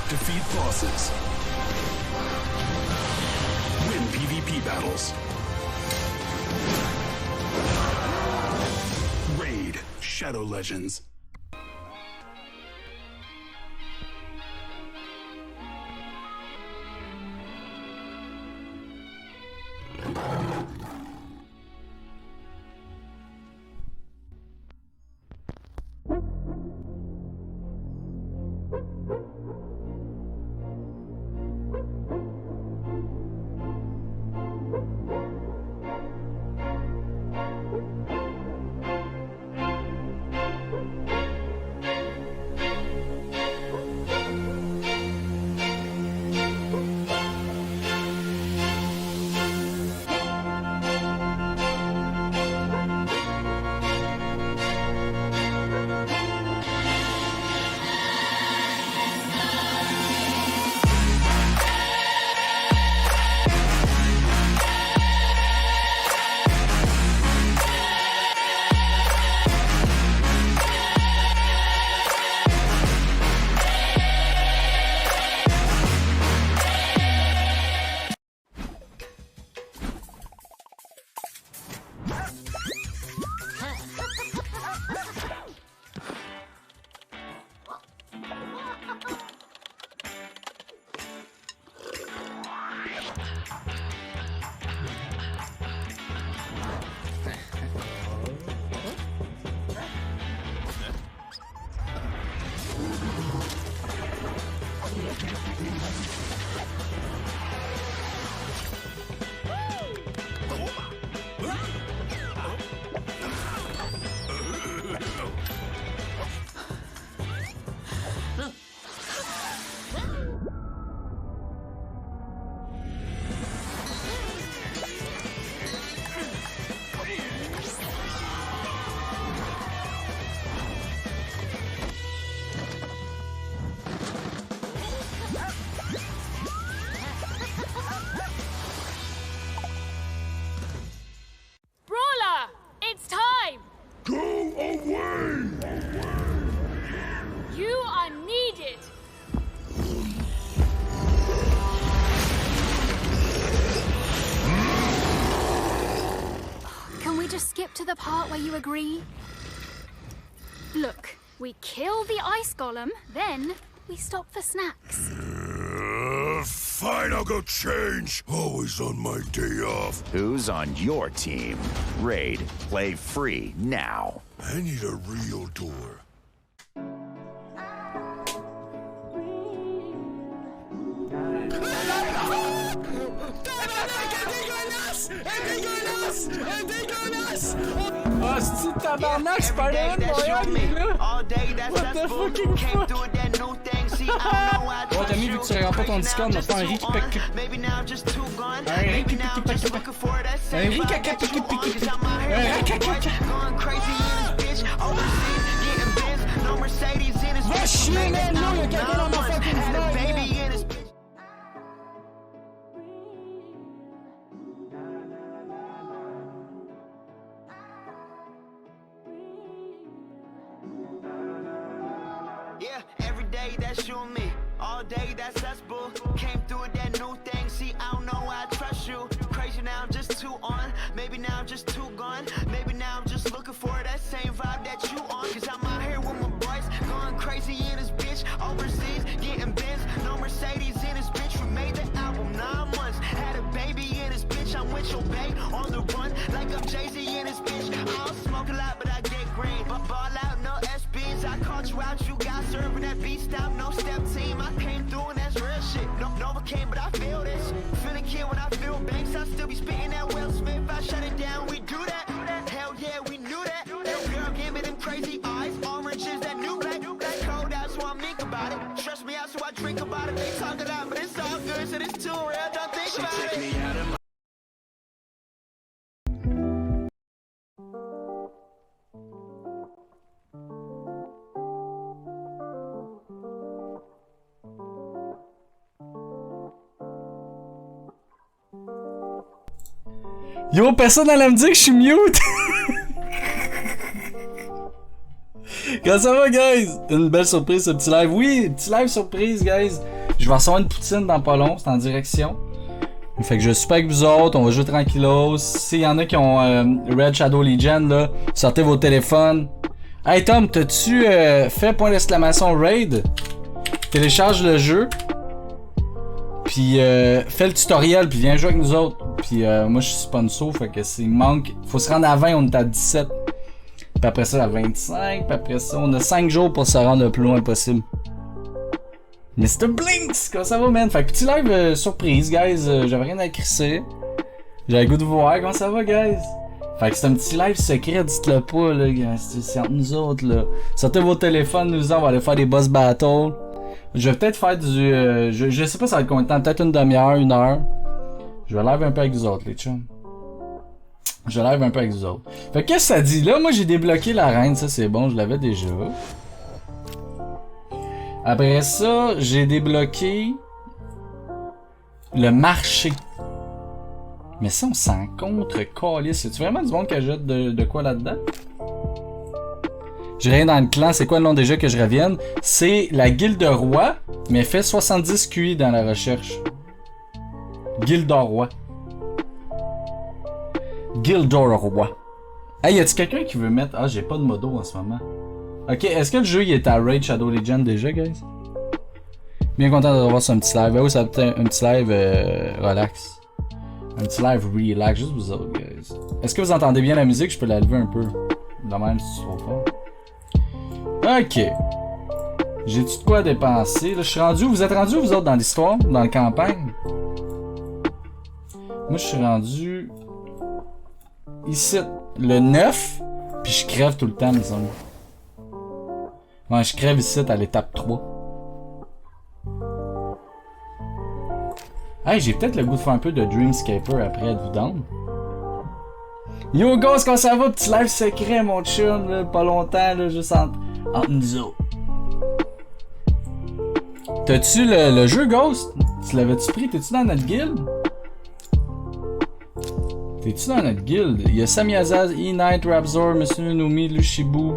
Defeat bosses. Win PvP battles. Raid Shadow Legends. To the part where you agree? Look, we kill the ice golem, then we stop for snacks. Fine, I'll go change. Always on my day off. Who's on your team? Raid. Play free now. I need a real door. Ah, c'est tabarnak, c'est Spider-Man Montréal, il est là! What the fucking fuck? Oh, Tommy, vu que tu regardes pas ton Discord, on va faire un Rick Pack. Un Rick Va chier, man! Non, il y a quelqu'un dans ma fucking fenêtre! That's you and me. All day, that's us, boo. Came through with that new thing. See, I don't know why I trust you. Crazy now, I'm just too on. Maybe now I'm just too gone. Maybe now I'm just looking for that same vibe that you on. Cause I'm out here with my boys, going crazy in this bitch. Overseas, getting Benz. No Mercedes in this bitch. We made the album 9 months. Had a baby in this bitch. I'm with your babe on the run. Like I'm Jay-Z in this bitch. I don't smoke a lot, but I get green. But ball out, no SBs. I caught you out, you got serving that beat stop. No step team, I came through and that's real shit. No, Nova came, but I feel this. Feeling kid when I feel banks. I still be spitting that Will Smith. I shut it down, we do that. Hell yeah, we knew that. Yo, girl, give me them crazy eyes. Orange is that new black. Black code, that's why I'm meek about it. Stress me out, so I drink about it. They talk a lot, but it's all good, so it's too real. Don't think about it. Yo, personne allait me dire que je suis mute! Comment ça va, guys? Une belle surprise, ce petit live. Oui, petit live surprise, guys. Je vais recevoir une poutine dans pas long, c'est en direction. Fait que je suis pas avec vous autres, on va jouer tranquillos. S'il y en a qui ont Red Shadow Legion, là, sortez vos téléphones. Hey Tom, t'as-tu fait point d'exclamation raid? Télécharge le jeu. Puis fais le tutoriel, puis viens jouer avec nous autres. Puis moi je suis sponsor, fait que s'il manque. Faut se rendre à 20, on est à 17. Puis après ça à 25, puis après ça, on a 5 jours pour se rendre le plus loin possible. Mr. Blinks, comment ça va, man? Fait que petit live surprise, guys. J'avais rien à crisser. J'avais le goût de vous voir, comment ça va, guys? Fait que c'est un petit live secret, dites-le pas, là, guys. C'est entre nous autres, là. Sortez vos téléphones, nous on va aller faire des boss battles. Je vais peut-être faire du... je sais pas ça va être combien de temps, peut-être une demi-heure, 1 heure. Je vais live un peu avec vous autres, les chums. Je live un peu avec vous autres. Fait que qu'est-ce que ça dit? Là, moi, j'ai débloqué l'arène. Ça, c'est bon. Je l'avais déjà. Après ça, j'ai débloqué le marché. Mais ça, on s'en contre-calisse. Y'a-tu vraiment du monde qui ajoute de quoi là-dedans? J'ai rien dans le clan. C'est quoi le nom déjà que je revienne? C'est la Guilde Roi, mais fait 70 QI dans la recherche. Guilde Roi. Gildor Roi. Hey, y'a-tu quelqu'un qui veut mettre... Ah, j'ai pas de modo en ce moment. Ok, est-ce que le jeu il est à Raid Shadow Legion déjà, guys? Bien content de revoir sur un petit live. Ah oui, ça va être un petit live relax. Un petit live relax, juste vous autres, guys. Est-ce que vous entendez bien la musique? Je peux la lever un peu. De même, si c'est trop fort. Ok. J'ai-tu de quoi dépenser? Là, je suis rendu... Vous êtes rendu vous autres dans l'histoire? Dans la campagne? Moi, je suis rendu... Ici, le 9, puis je crève tout le temps, disons. Ouais, je crève ici à l'étape 3. Hey, j'ai peut-être le goût de faire un peu de Dreamscaper après, êtes-vous down? Yo, Ghost, comment ça va? Petit live secret, mon chum, là, pas longtemps, là, juste entre nous autres. T'as-tu le jeu, Ghost? Tu l'avais-tu pris? T'es-tu dans notre guilde? T'es-tu dans notre guilde? Il y a Samyazaz, E-Knight, Rabzor, Monsieur Nomi, Lushibu,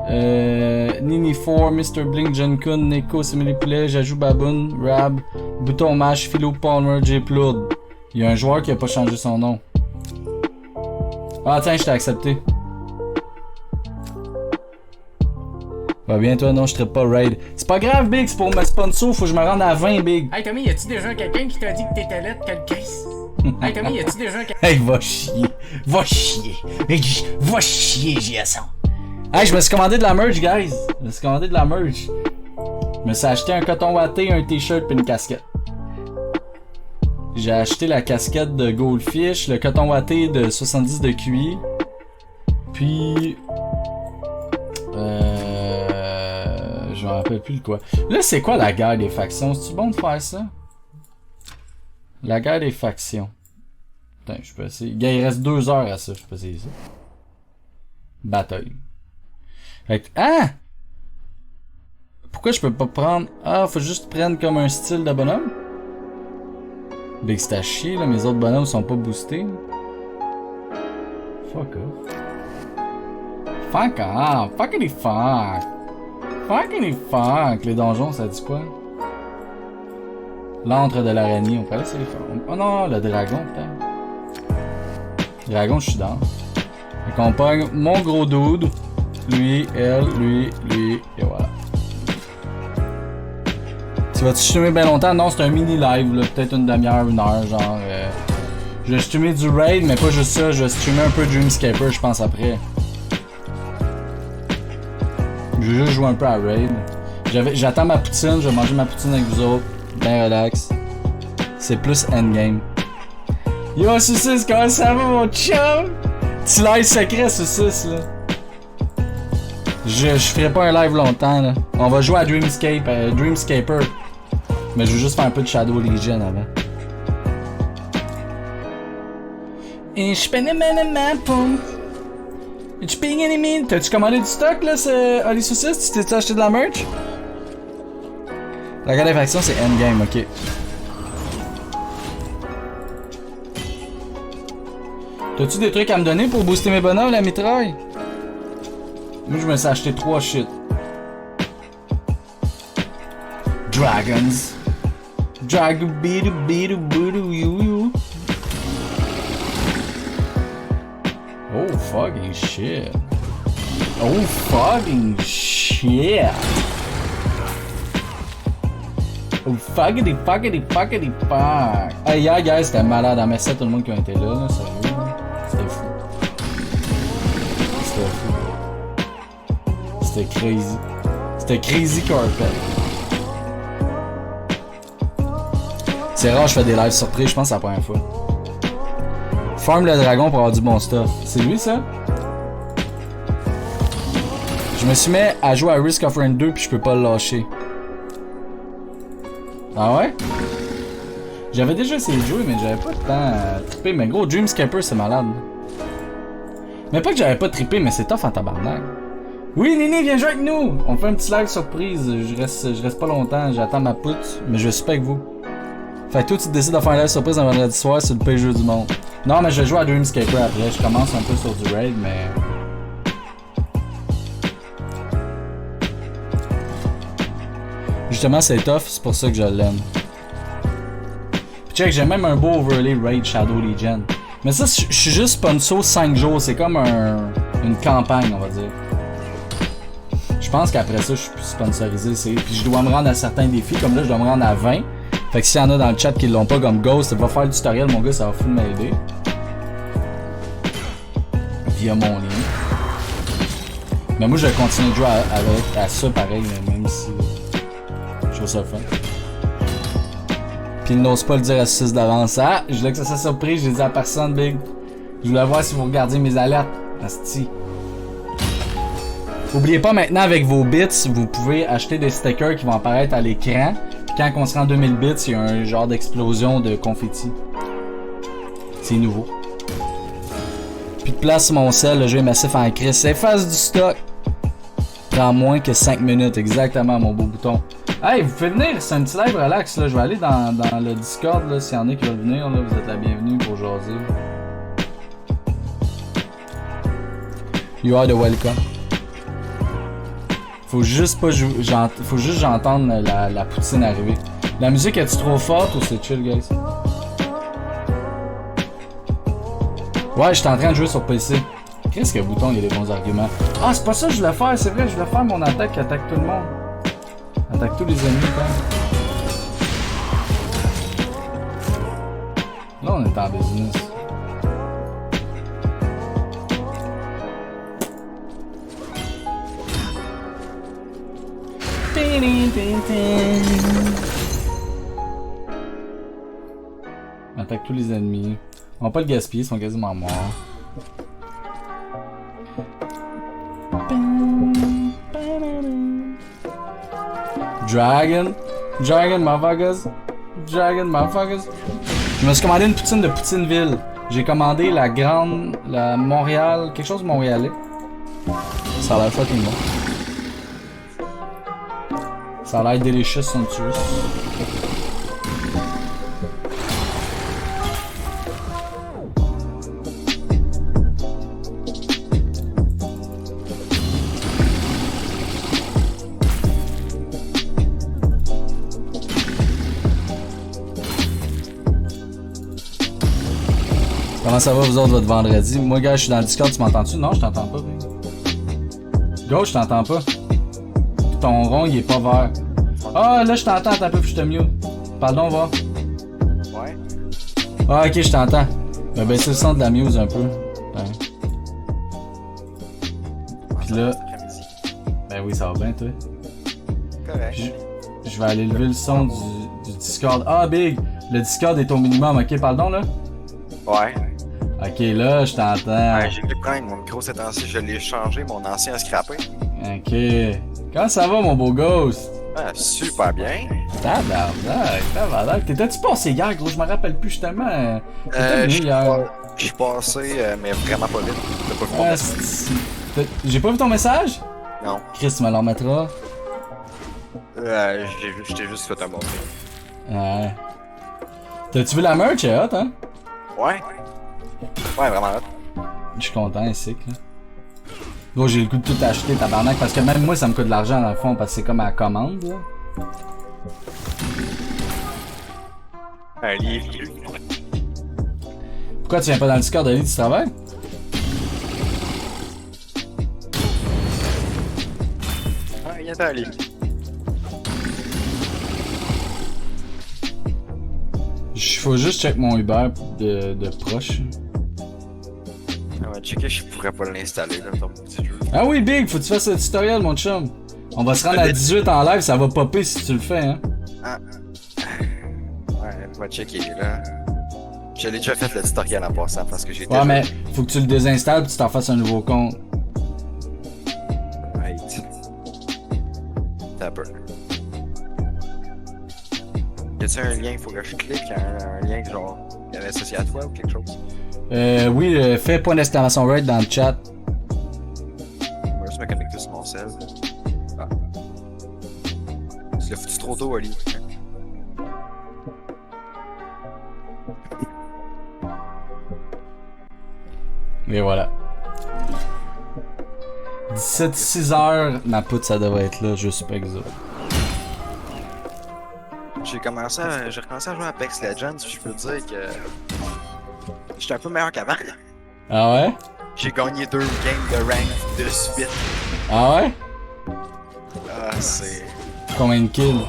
Nini4, Mr. Blink, Jenkun, Neko, Simili Poulet, Jajou Baboon, Rab, Bouton Mash, Philo Palmer, J-Ploud. Il y a un joueur qui a pas changé son nom. Ah tiens, je t'ai accepté. Va bien toi, non, je traite pas raid. C'est pas grave, Big, c'est pour me sponsor, faut que je me rende à 20, Big. Hey Tommy, y'a-tu déjà quelqu'un qui t'a dit que t'étais lettre que le Chris? Hey Tommy, y'a-tu déjà quelqu'un... Hey, va chier. Va chier. Va chier, GSO. Hey, je me suis commandé de la merch, guys. Je me suis commandé de la merch. Je me suis acheté un coton watté, un t-shirt pis une casquette. J'ai acheté la casquette de Goldfish, le coton watté de 70 de QI. Puis... je me rappelle plus le quoi. Là, c'est quoi la guerre des factions? C'est-tu bon de faire ça? La guerre des factions. Putain, je peux essayer. Gars, il reste 2 heures à ça. Je peux essayer ça. Bataille. Fait que... Ah! Pourquoi je peux pas prendre... Ah, faut juste prendre comme un style de bonhomme? Big, c'est à chier, là. Mes autres bonhommes sont pas boostés. Fuck off. Fuck off. Fuckity fuck. Fuckity fuck. Les donjons, ça dit quoi? L'antre de l'araignée, on peut aller essayer de faire. Oh non, le dragon, putain. Dragon, je suis dans. Fait qu'on pogne mon gros dude. Lui, elle, lui, et voilà. Tu vas-tu streamer bien longtemps? Non, c'est un mini live, là. Peut-être une demi-heure, 1 heure, genre. Je vais streamer du raid, mais pas juste ça. Je vais streamer un peu Dreamscaper, je pense, après. Je vais juste jouer un peu à raid. J'attends ma poutine, je vais manger ma poutine avec vous autres. Ben relax. C'est plus endgame. Yo, Saucisse, comment ça va, mon chum? Petit live secret, Saucisse, là. Je ferai pas un live longtemps, là. On va jouer à Dreamscaper. Mais je veux juste faire un peu de Shadow Legion avant. Et je peine ma pomme. Tu ping enemy. T'as-tu commandé du stock, là, c'est Oli Saucisse? Tu t'es acheté de la merch? La guerre des factions, c'est endgame, ok. T'as-tu des trucs à me donner pour booster mes bonhommes, la mitraille? Moi, je me suis acheté 3 shit. Dragons. Dragon beedu beedu boodu you you. Oh fucking shit. Oh fucking shit. Oh fuckity fuckity fuckity fuck. Hey yeah guys, c'était malade. Merci à tout le monde qui a été là, sérieux. C'était fou. C'était fou. C'était crazy. C'était crazy carpet. C'est rare je fais des lives surprises, je pense que c'est la première fois. Farm le dragon pour avoir du bon stuff. C'est lui ça? Je me suis mis à jouer à Risk of Rain 2 puis je peux pas le lâcher. Ah ouais? J'avais déjà essayé de jouer mais j'avais pas de temps à tripper. Mais gros, Dreamscaper c'est malade. Mais pas que j'avais pas trippé mais c'est tough en tabarnak. Oui Nini, viens jouer avec nous! On fait un petit live surprise. Je reste pas longtemps, j'attends ma poutre. Mais je suis pas avec vous. Fait que toi tu décides de faire un live surprise un vendredi soir sur le pire jeu du monde. Non mais je vais jouer à Dreamscaper après. Je commence un peu sur du raid mais... Justement c'est tough, c'est pour ça que je l'aime. Puis check, j'ai même un beau overlay Raid Shadow Legion. Mais ça, je suis juste sponsor 5 jours, c'est comme une campagne on va dire. Je pense qu'après ça je suis plus sponsorisé, puis je dois me rendre à certains défis, comme là je dois me rendre à 20. Fait que s'il y en a dans le chat qui l'ont pas comme Ghost, va faire le tutoriel mon gars, ça va fou m'aider. Via mon lien. Mais moi je vais continuer de jouer à ça pareil, même si... Je trouve ça fun. Puis il n'ose pas le dire à 6 d'avance. Ah, je voulais que ça soit surprise, je l'ai dit à personne, Big. Je voulais voir si vous regardez mes alertes. Asti. Oubliez pas maintenant avec vos bits, vous pouvez acheter des stickers qui vont apparaître à l'écran. Puis quand on se rend 2000 bits, il y a un genre d'explosion de confetti. C'est nouveau. Puis de place sur mon sel, le jeu est massif en crise. Efface du stock. Prend moins que 5 minutes, exactement mon beau bouton. Hey, vous pouvez venir, c'est un petit live relax là. Je vais aller dans le Discord là, s'il y en a qui veulent venir là, vous êtes la bienvenue pour jaser. You are the welcome. Faut juste pas jouer, faut juste j'entende la poutine arriver. La musique est-tu trop forte ou c'est chill guys? Ouais, j'étais en train de jouer sur PC. Qu'est-ce que le bouton, il y a des bons arguments. Ah, c'est pas ça que je voulais faire, c'est vrai, je voulais faire mon attaque qui attaque tout le monde. Attaque tous les ennemis, quand même. Là, on est en business. Attaque tous les ennemis. On va pas le gaspiller, ils sont quasiment morts. Dragon motherfuckers. Dragon motherfuckers. Je me suis commandé une poutine de Poutineville. J'ai commandé la Montréal, quelque chose de montréalais. Ça a l'air fucking bon. Ça a l'air délicieux, somptueux. Comment ça va vous autres votre vendredi? Moi gars, je suis dans le Discord, tu m'entends-tu? Non, je t'entends pas. Go, je t'entends pas. Ton rond, il est pas vert. Ah, là, je t'entends, t'as peu, je te mute. Pardon, va. Ouais. Ah, ok, je t'entends. Ben, baisser le son de la muse un peu. Ouais. Pis là. Ben oui, ça va bien, toi. Correct. Je vais aller lever le son du Discord. Ah, Big! Le Discord est au minimum, ok, pardon, là? Ouais. Ok, là, je t'entends. Ouais, j'ai le problème, mon micro ces temps-ci, je l'ai changé, mon ancien a scrappé. Ok. Comment ça va, mon beau Ghost? Ah, super bien. Tabarnak. T'étais-tu passé hier, gros? Je me rappelle plus justement. T'étais venu hier. Je suis passé, mais vraiment pas vite. T'as pas vu mon message? J'ai pas vu ton message? Non. Chris, tu me le remettra. Je t'ai juste fait un bon truc. Ouais. T'as-tu vu la merch? Elle est hot, hein? Ouais. Ouais, vraiment hot. Je suis content, ici, là. Gros, j'ai le goût de tout acheter, tabarnak, parce que même moi, ça me coûte de l'argent, dans le fond, parce que c'est comme à la commande, là. Un livre. Pourquoi tu viens pas dans le Discord, Ali, tu travailles? Ah, il y a un livre. Faut juste check mon Uber de proche. On va checker, je pourrais pas l'installer là, ton petit jeu. Ah oui, Big, faut que tu fasses le tutoriel, mon chum. On va se rendre à 18 en live, ça va popper si tu le fais, hein. Ah. Ouais, on va checker là. Je l'ai déjà fait le tutoriel en passant parce que j'ai Ouais, mais faut que tu le désinstalles et tu t'en fasses un nouveau compte. Right. T'as peur. Y a-t-il un lien qu'il faut que je clique? Un lien genre il y avait associé à toi ou quelque chose? Oui, fais point d'exclamation right dans le chat. Je vais juste me connecter sur mon cell. Ah. Tu l'as foutu trop tôt, Oli. Et voilà. 6h, ma poutre, ça devrait être là, je suis pas exact. J'ai recommencé à jouer à Apex Legends, je peux te dire que j'étais un peu meilleur qu'avant. Ah ouais? J'ai gagné 2 games de rank de suite. Ah ouais? Ah, c'est... Combien de kills?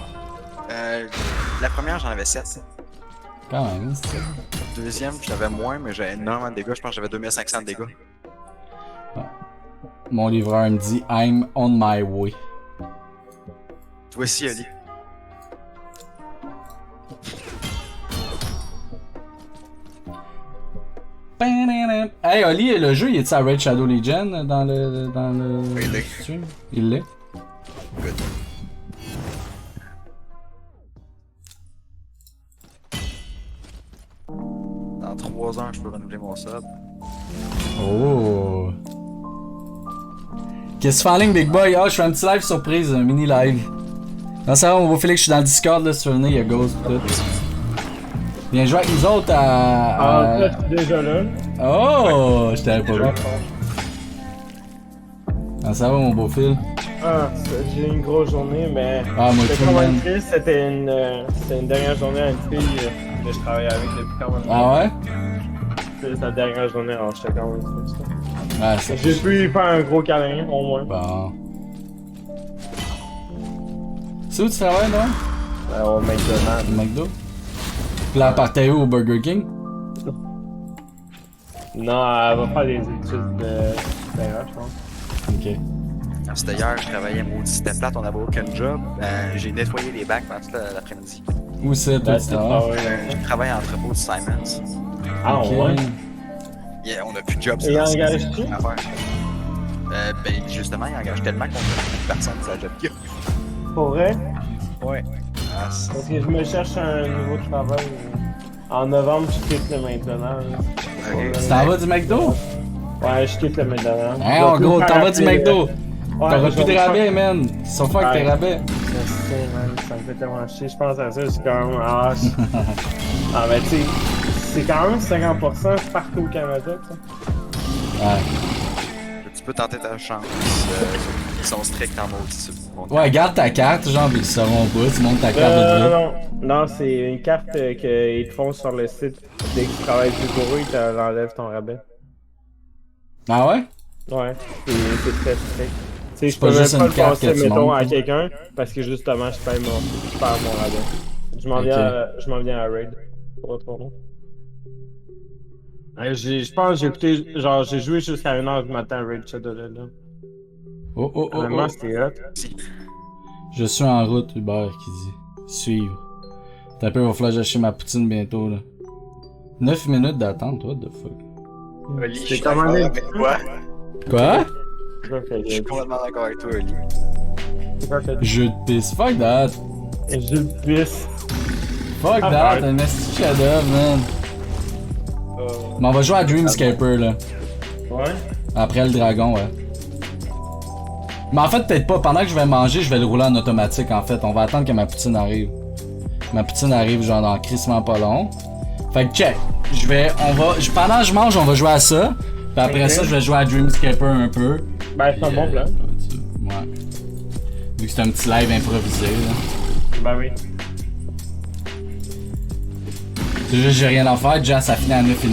La première, j'en avais 7. Quand même, c'est ça. Deuxième, j'avais moins, mais j'avais énormément de dégâts. Je pense que j'avais 2500 de dégâts. Mon livreur me dit I'm on my way. Toi aussi, Ali. Hey Oli, le jeu il est-tu à Raid Shadow Legion dans le Il l'est. stream? Il l'est. Good. Dans 3 ans, je peux renouveler mon sub. Oh. Qu'est-ce que tu fais en ligne, Big Boy? Ah, je fais un petit live surprise, un mini live. Non, ça va, mon beau Félix, je suis dans le Discord, là, si tu veux venir, il y a Ghost et tout. Viens jouer avec nous autres à... Ah, là, je suis déjà là. Oh, je t'avais pas vu. Ah, ça va, mon beau Phil? Ah, j'ai eu une grosse journée, mais Ah, moi c'était tout, quand man. même triste. C'était une dernière journée à une fille que je travaillais avec depuis quand même. Ah ouais? C'était sa dernière journée, alors j'étais quand même triste. Ouais, c'est... J'ai pu lui faire un gros câlin, au moins. Bon. C'est où tu travailles, là? Au McDonald's. Au McDo? Puis là, elle partait où, au Burger King? Non, elle va faire des études d'ailleurs, je pense. Ok. Alors, c'était hier, je travaillais maudit, c'était plate, on n'avait aucun job. J'ai nettoyé les bacs pendant toute l'après-midi. Où c'est, toi, tu travailles? Je travaille à l'entrepôt de Simons. Ah, Ok. ouais? Yeah, on a plus de job. Et engage-tu? Ben, justement, il engage tellement qu'on a plus de personnes sur la job qu'il y a. Pour vrai? Ouais. Ah, Parce que je me cherche un nouveau travail. En novembre, je quitte le McDonald's. Tu t'en vas du McDo? Ouais, je quitte le McDonald's. Hein, en gros, t'en vas du McDo? Ouais, T'auras je plus de vais rabais, man. Ils sont forts avec tes rabais. Je sais, man, ça me fait tellement chier. Je pense à ça, c'est quand même. Ah, ben, tu sais, c'est quand même 50% partout au Canada, tu sais. Ouais. Tu peux tenter ta chance. Ils sont stricts en maudit. Ouais, garde ta carte, genre, ils sauront pas. Tu montes ta carte de Non, là. non, non, c'est une carte qu'ils te font sur le site. Dès que tu travailles plus pour eux, ils t'enlèvent ton rabais. Ah ouais? Ouais, c'est très strict. Tu sais, je pas peux même juste pas une le carte passer, que tu mettons, montes, à hein. quelqu'un, parce que justement, je perds mon rabais. Je m'en viens à Raid. Pas trop long. Je pense que j'ai écouté, genre, j'ai joué jusqu'à 1h du matin à Raid Shadow Legends. Oh, oh, oh, Vraiment, oh. c'était hot. Je suis en route, Hubert, qui dit. Suivre. T'as peu, il va falloir que j'achète ma poutine bientôt, là. 9 minutes d'attente, what the fuck? Oli, je C'est suis comment d'accord dire? avec toi. Quoi? Je suis complètement d'accord avec toi, Oli. Jeu de pisse, fuck that! Je le puisse. Fuck Ah, that, ouais. un esti chef-d'œuvre, man. Mais on va jouer à Dreamscaper, là. Ouais? Après le dragon, ouais. Mais en fait, peut-être pas. Pendant que je vais manger, je vais le rouler en automatique, en fait. On va attendre que ma poutine arrive. Ma poutine arrive, genre, dans crissement pas long. Fait que check. Pendant que je mange, on va jouer à ça. Puis après ça, je vais jouer à Dreamscaper un peu. Ben, c'est un bon plan. Ouais. Vu que c'est un petit live improvisé, là. Ben oui. C'est juste j'ai rien à faire, déjà ça finit à 9,5, fait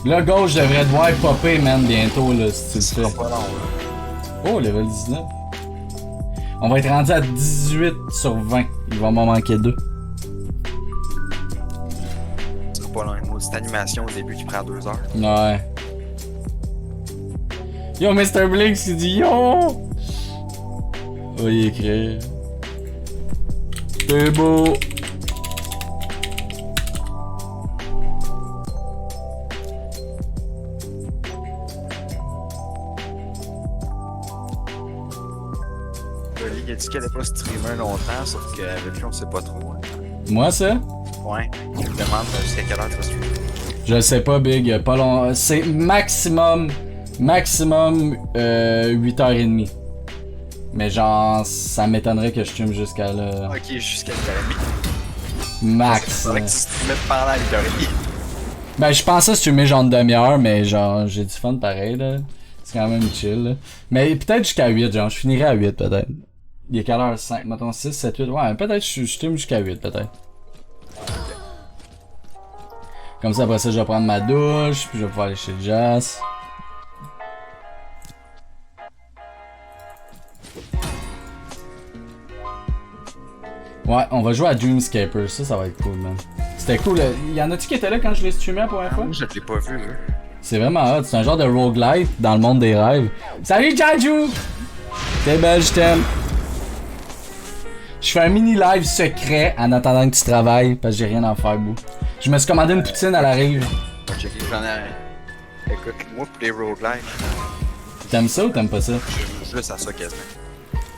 que... Là, gauche, je devrais devoir popper, man, bientôt, là, si tu le fais. Pas long, là. Oh, level 19. On va être rendu à 18 sur 20. Il va m'en manquer 2. C'est pas long. Moi, cette animation au début qui prend 2 heures. Ouais. Yo, Mr. Blinks, il dit yo! Oh, il écrit. C'est beau! Il a dit qu'elle allait pas streamer longtemps, sauf qu'avec lui, on sait pas trop. Hein. Moi, ça? Ouais. Il me demande jusqu'à quelle heure tu vas streamer. Je le sais pas, Big. Pas long. C'est maximum 8h30. Mais genre, ça m'étonnerait que je stream jusqu'à là. Ok, jusqu'à 8h30. Max. Faudrait que tu streames pendant 8h30. Ben, je pensais streamer genre une demi-heure, mais genre, j'ai du fun pareil, là. C'est quand même chill, là. Mais peut-être jusqu'à 8, genre, je finirai à 8, peut-être. Il est quelle heure? 5, mettons 6, 7, 8. Ouais, peut-être je stream jusqu'à 8, peut-être. Comme ça, après ça, je vais prendre ma douche, puis je vais pouvoir aller chez Jazz. Ouais, on va jouer à Dreamscaper, ça va être cool, man. C'était cool. Y'en a-tu qui étaient là quand je l'ai streamé la première fois? Je l'ai pas vu, là. C'est vraiment hot, c'est un genre de roguelite dans le monde des rêves. Salut Jaju! T'es belle, je t'aime. Je fais un mini live secret en attendant que tu travailles parce que j'ai rien à faire, bou. Je me suis commandé une poutine à la rive. Checker, j'en ai. Écoute, moi pour les roguelites, T'aimes ça ou t'aimes pas ça? je joue juste à ça quasiment.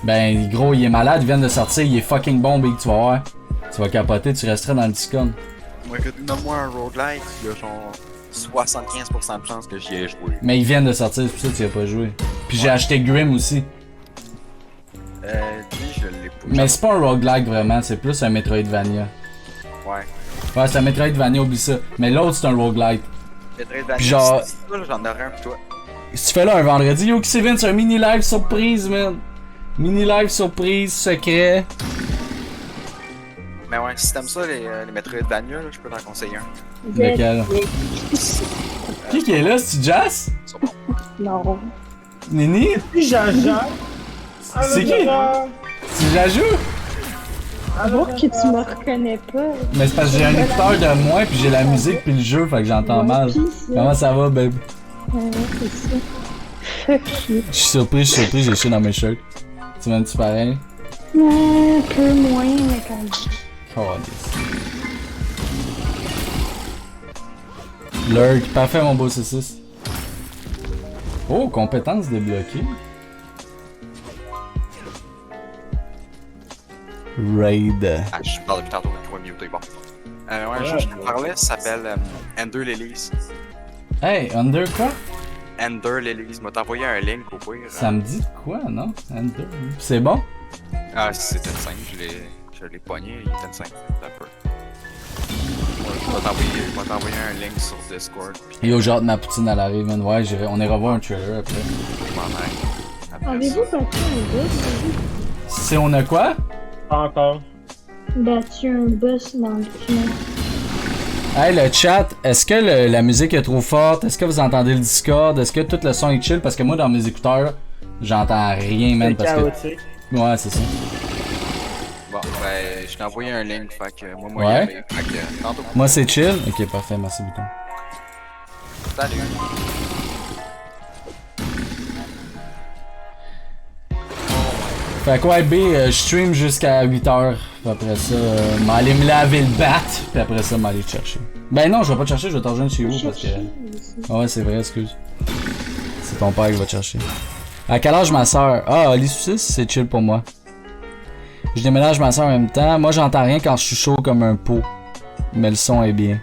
Ben gros, il est malade, il vient de sortir, il est fucking bon, big, tu vas voir. Tu vas capoter, tu resteras dans le Discord. Moi, écoute, nomme-moi un roguelite, il y a genre 75% de chance que j'y ai joué. Mais il vient de sortir, c'est pour ça que tu y as pas joué. Puis j'ai acheté Grim aussi. Lui, je l'ai pas. Mais c'est pas un roguelike vraiment, c'est plus un Metroidvania. Ouais. Ouais, c'est un Metroidvania, oublie ça. Mais l'autre, c'est un roguelike. Metroidvania, Puis genre- si c'est ça, j'en aurais un pour toi. Si tu fais là un vendredi, yo Kevin, c'est un mini live surprise, man. Mini live surprise, secret. Mais ouais, si t'aimes ça, les Metroidvania, là, je peux t'en conseiller un. Lequel? Qui est là, c'est Jazz? Ils sont bons. Non. Nini? Puis Jaja. C'est qui? C'est Jajou? Voir que tu me reconnais pas. Mais c'est parce que j'ai un écouteur de moi, puis j'ai la musique, puis le jeu, fait que j'entends mal. Pis ça. Comment ça va, babe? Ouais, c'est ça. Fuck you. Je suis surpris, j'ai chié dans mes shirts. Tu m'aimes-tu pareil? Un peu moins, mais quand même. Calice. Lurk, parfait mon beau C6. Oh, compétences débloquées. Raid. Ah, je parle depuis tantôt, je vois mieux, bon. Ouais, un jeu que je te parlais, ça s'appelle Ender Lilies. Hey, Under quoi? Ender Lilies, m'a envoyé un link au pire. Ça me dit de quoi, non? Under. C'est bon? Ah, c'était une scène, je l'ai pogné, il était une scène, un peu. Je vais t'envoyer un link sur Discord. Puis Yo, j'ai hâte de ma poutine à l'arrivée, man. Ouais, on ira voir un trailer après. je m'en aille. Après Avez-vous ça. battu un boss? Si on a quoi? Pas encore. Battu un boss dans le film. Hey, le chat, est-ce que la musique est trop forte? Est-ce que vous entendez le Discord? Est-ce que tout le son est chill? Parce que moi, dans mes écouteurs, j'entends rien, man. C'est Parce que... chaotique. Ouais, c'est ça. Bon, ben, je t'ai envoyé un link, fait que moi, Ouais. y aller. Fait que, tantôt. Moi, c'est chill? Ok, parfait, merci beaucoup. Salut. Fait que ouais, B, je stream jusqu'à 8h. Puis après ça, m'aller me laver le bat. Puis après ça, m'aller te chercher. Ben non, je vais pas te chercher, je vais te rejoindre chez vous parce que... Ouais, c'est vrai, excuse. C'est ton père qui va te chercher. À quel âge ma soeur? Ah, les soucis, c'est chill pour moi. Je déménage ma soeur en même temps. Moi, j'entends rien quand je suis chaud comme un pot. Mais le son est bien.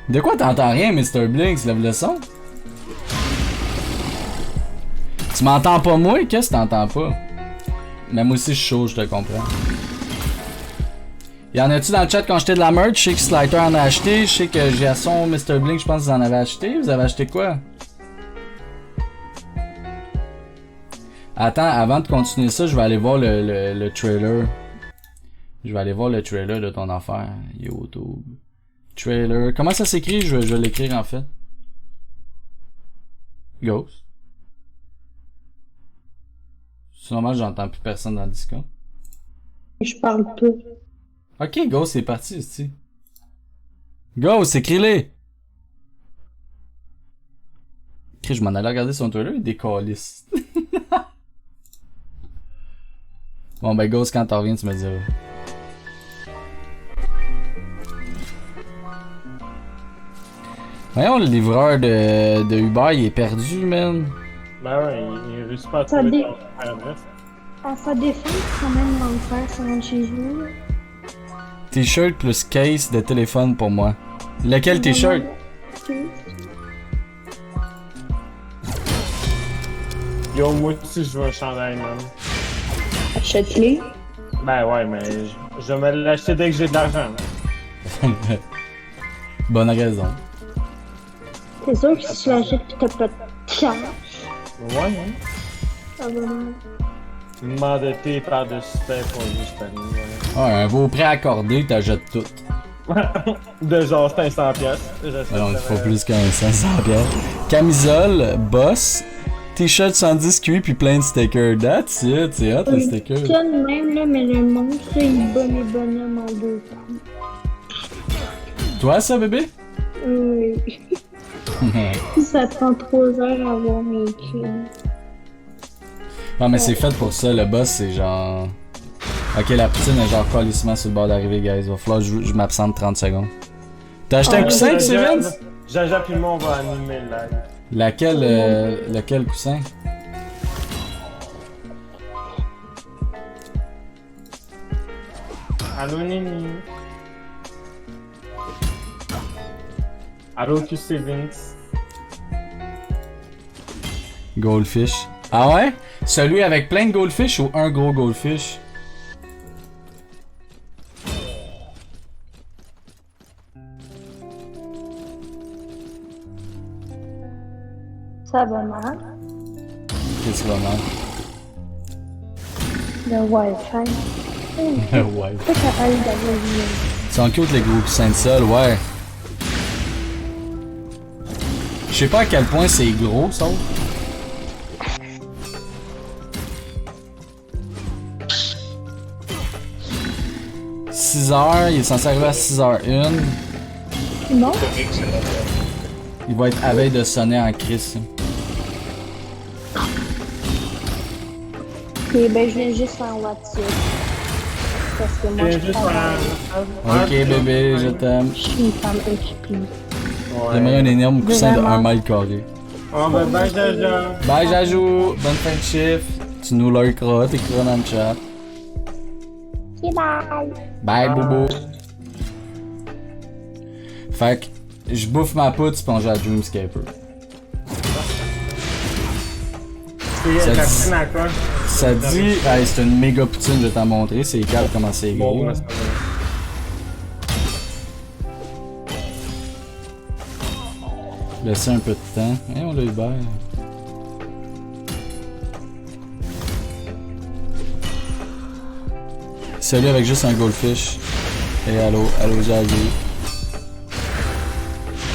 De quoi t'entends rien, Mr. Blinks? Lève le son. Tu m'entends pas moi? Qu'est-ce que t'entends pas? Mais moi aussi, je suis chaud, je te comprends. Y'en a-tu dans le chat qui ont acheté de la merch? Je sais que Slider en a acheté. Je sais que Jason, Mr. Blink, je pense que vous en avez acheté. Vous avez acheté quoi? Attends, avant de continuer ça, je vais aller voir le trailer. Je vais aller voir le trailer de ton affaire. YouTube. Trailer. Comment ça s'écrit? Je vais l'écrire en fait. Ghost. C'est normal, j'entends plus personne dans le Discord. Je parle peu. Ok, Ghost, c'est parti ici. Ghost, écris-les! Je m'en allais regarder son trailer, il décalisse. Bon, ben, Ghost, quand t'en reviens, tu me diras. Voyons, le livreur de Uber, il est perdu, man. Ben ouais, il réussit pas à Ça trouver dé- ton adresse. À sa défense, quand même, l'enfer, ça rentre chez vous. T-shirt plus case de téléphone pour moi. Lequel t-shirt? Yo, moi aussi, je veux un chandail, man. Achète-les. Ben ouais, mais je vais me l'acheter dès que j'ai de l'argent, man. Bonne raison. C'est sûr que si tu l'achètes pis t'as pas de cash, Ouais, hein. ça va mal. M'endetter par-dessus tête pour juste aller, Ah, un beau prêt accordé, t'achètes tout. ouais. De genre 500 piastres. Alors, il faut plus qu'un 500 piastres. Camisole, boss, t-shirt 110 QI puis plein de stickers. That's it, c'est hot le sticker. Ça de même, là, mais le monstre, il bat mes bonhommes en 2 temps. Toi, ça, bébé? Oui. Ça prend 3 heures à avoir mes kills. Non, mais c'est fait pour ça, le boss, c'est genre... Ok, la poutine est genre colissement sur le bord d'arrivée, guys. Il va falloir que je m'absente 30 secondes. T'as acheté un coussin, Steven? Jaja pis moi, on va animer le live. Lequel coussin? Allô, Nini. Allô, QC Vince. Goldfish. Ah ouais? Celui avec plein de goldfish ou un gros goldfish? Ça va mal. Qu'est-ce qui va mal? Le Wi-Fi. Ouais. Pas capable d'avoir une. Ils sont cute les gros coussins de sol, ouais. Je sais pas à quel point c'est gros, ça. 6h, il est censé arriver à 6h01. Non? Il va être à veille de sonner en crise. Et ben, je viens juste faire WhatsApp. Parce que moi, je travaille. Ok bébé, je t'aime. Je suis une femme occupée. J'aimerais un énorme coussin de Vraiment. 1 mètre carré. Oh, ben, bye, Jaja. Bye Jajou, bonne fin de chiffre. Tu nous likeras, t'écriras dans le chat. Ok, bye. Bye Bobo. Fait que je bouffe ma poudre pis on joue à Dreamscaper. C'est Ça la dit- poutine à quoi? Ça dit, hey, c'est une méga poutine, je vais t'en montrer, c'est calme comment c'est gros. Bon, là. ça va. Laissez un peu de temps. Et on l'a Hubert. Celui avec juste un goldfish. Et allô Jazzy.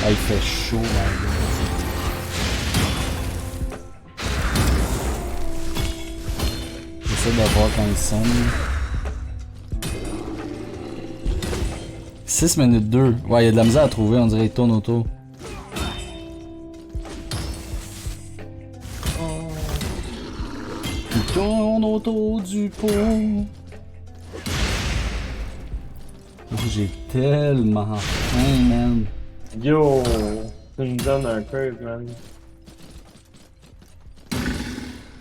Ah, il fait chaud, my god. J'essaie de voir quand il sonne. 6 minutes 2. Ouais, il y a de la misère à trouver, on dirait qu'il tourne autour. Il tourne autour du pot. Oh, j'ai tellement faim, man. Yo, tu me donnes un curve, man.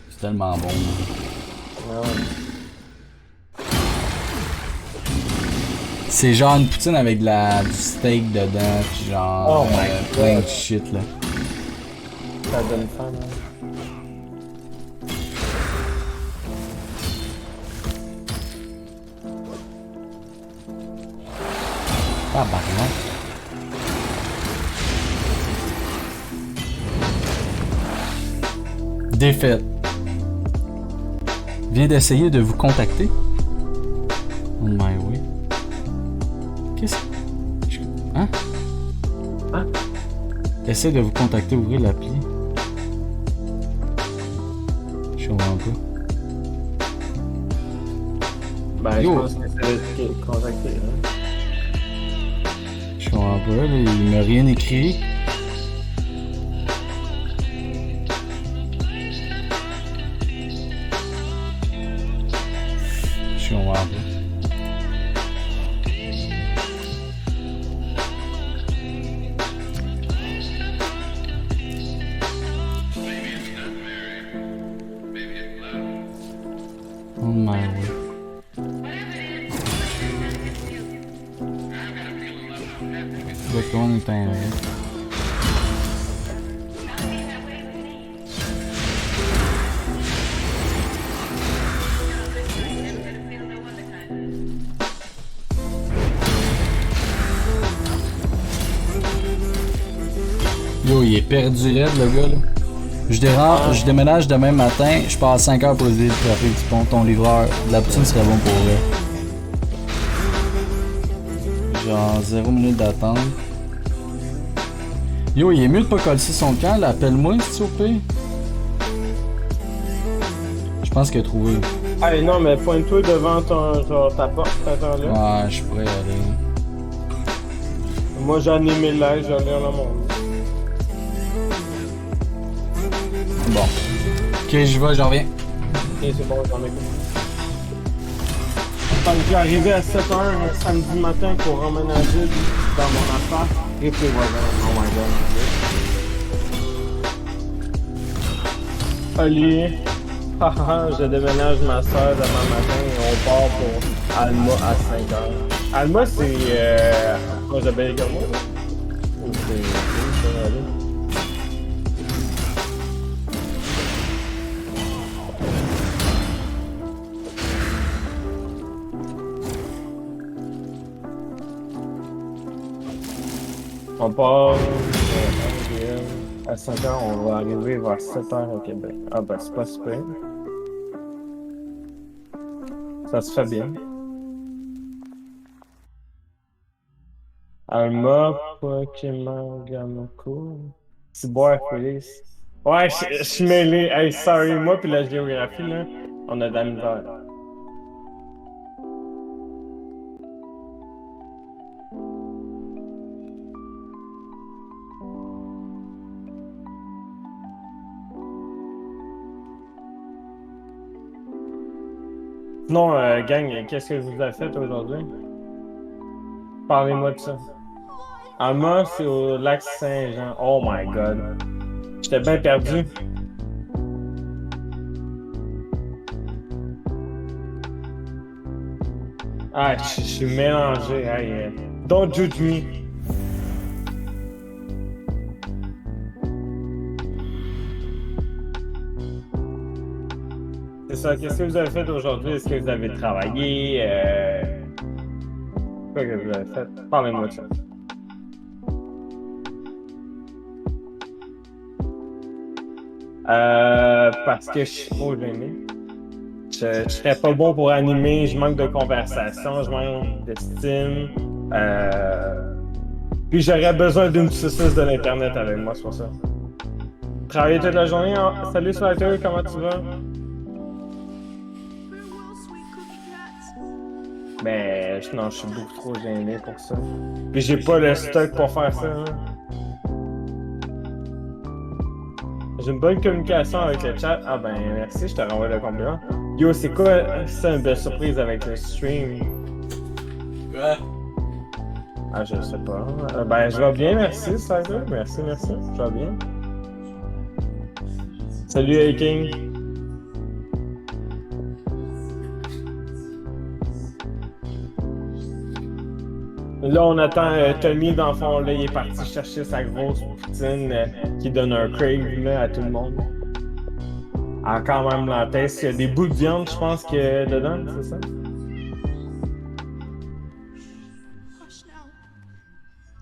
C'est tellement bon, man. Ouais. C'est genre une poutine avec du steak dedans, pis genre Oh my plein de God. shit là. Ça donne faim, man. Ah, barrement. Défaite. vient d'essayer de vous contacter. Oh my way. Qu'est-ce que... Hein? Hein? Essaie de vous contacter, ouvrez l'appli. Je comprends pas. Ben, je Yo. pense que c'est contacté, hein. Je comprends pas, là, il m'a rien écrit. Je comprends pas. Oh my way. Retourne éteindre. Yo, il est perdu raide, le gars, là. Je déménage demain matin, je pars à 5 heures pour aider le trafic du pont. Ton livreur de la poutine serait bon pour vrai. Genre 0 minute d'attente. Yo, il est mieux de pas coller son camp, là. Appelle-moi si tu veux. Je pense qu'il a trouvé. Hey, non, mais pointe-toi devant genre, ta porte, attends là. Ouais, je pourrais y aller. Moi, j'en ai mis là, j'en ai dans mon. Bon. Ok, j'y vais, j'en reviens. Ok, c'est bon, j'en ai. Quand j'ai arrivé à 7h un samedi matin pour emménager dans mon affaire, et puis voilà, oh my god. Olivier, haha, je déménage ma soeur demain matin et on part pour Alma à 5h. Alma, c'est moi j'appelle les Garmois, là? Ou c'est on part à 5h, on va arriver vers 7h au Québec. Ah ben c'est pas super. Ça se fait bien. Alma, Pokémon, Gamoko. Cyborg, Félix. Ouais, je suis mêlé. Hey, sorry, moi pis la géographie, là, on a de la misère. Sinon, gang, qu'est-ce que vous avez fait aujourd'hui? Parlez-moi de ça. Alma, c'est au lac Saint-Jean. Oh my god. J'étais bien perdu. Ah, je suis mélangé. Hey, don't judge me. C'est ça, qu'est-ce que vous avez fait aujourd'hui? Est-ce que vous avez travaillé? Qu'est-ce que vous avez fait? Parlez-moi de ça. Parce que je suis trop gêné. Je serais pas bon pour animer, je manque de conversation, je manque d'estime. Puis j'aurais besoin d'une saucisse de l'internet avec moi, c'est pour ça. Travailler toute la journée, hein? Salut Slater, comment tu vas? Mais non, je suis beaucoup trop gêné pour ça. Puis j'ai pas le stock pour faire ça. Hein. J'ai une bonne communication avec le chat. Ah ben merci, je te renvoie le compliment. Yo, c'est quoi ça, une belle surprise avec le stream? Quoi? Ah, je sais pas. Ben, je vais bien, merci, Slater. Merci, je vais bien. Salut, A-King. Là, on attend Tommy, dans le fond, là, il est parti chercher sa grosse poutine qui donne un crave là, à tout le monde. Ah, quand même, la tête, il y a des bouts de viande, je pense, qu'il y a dedans, c'est ça?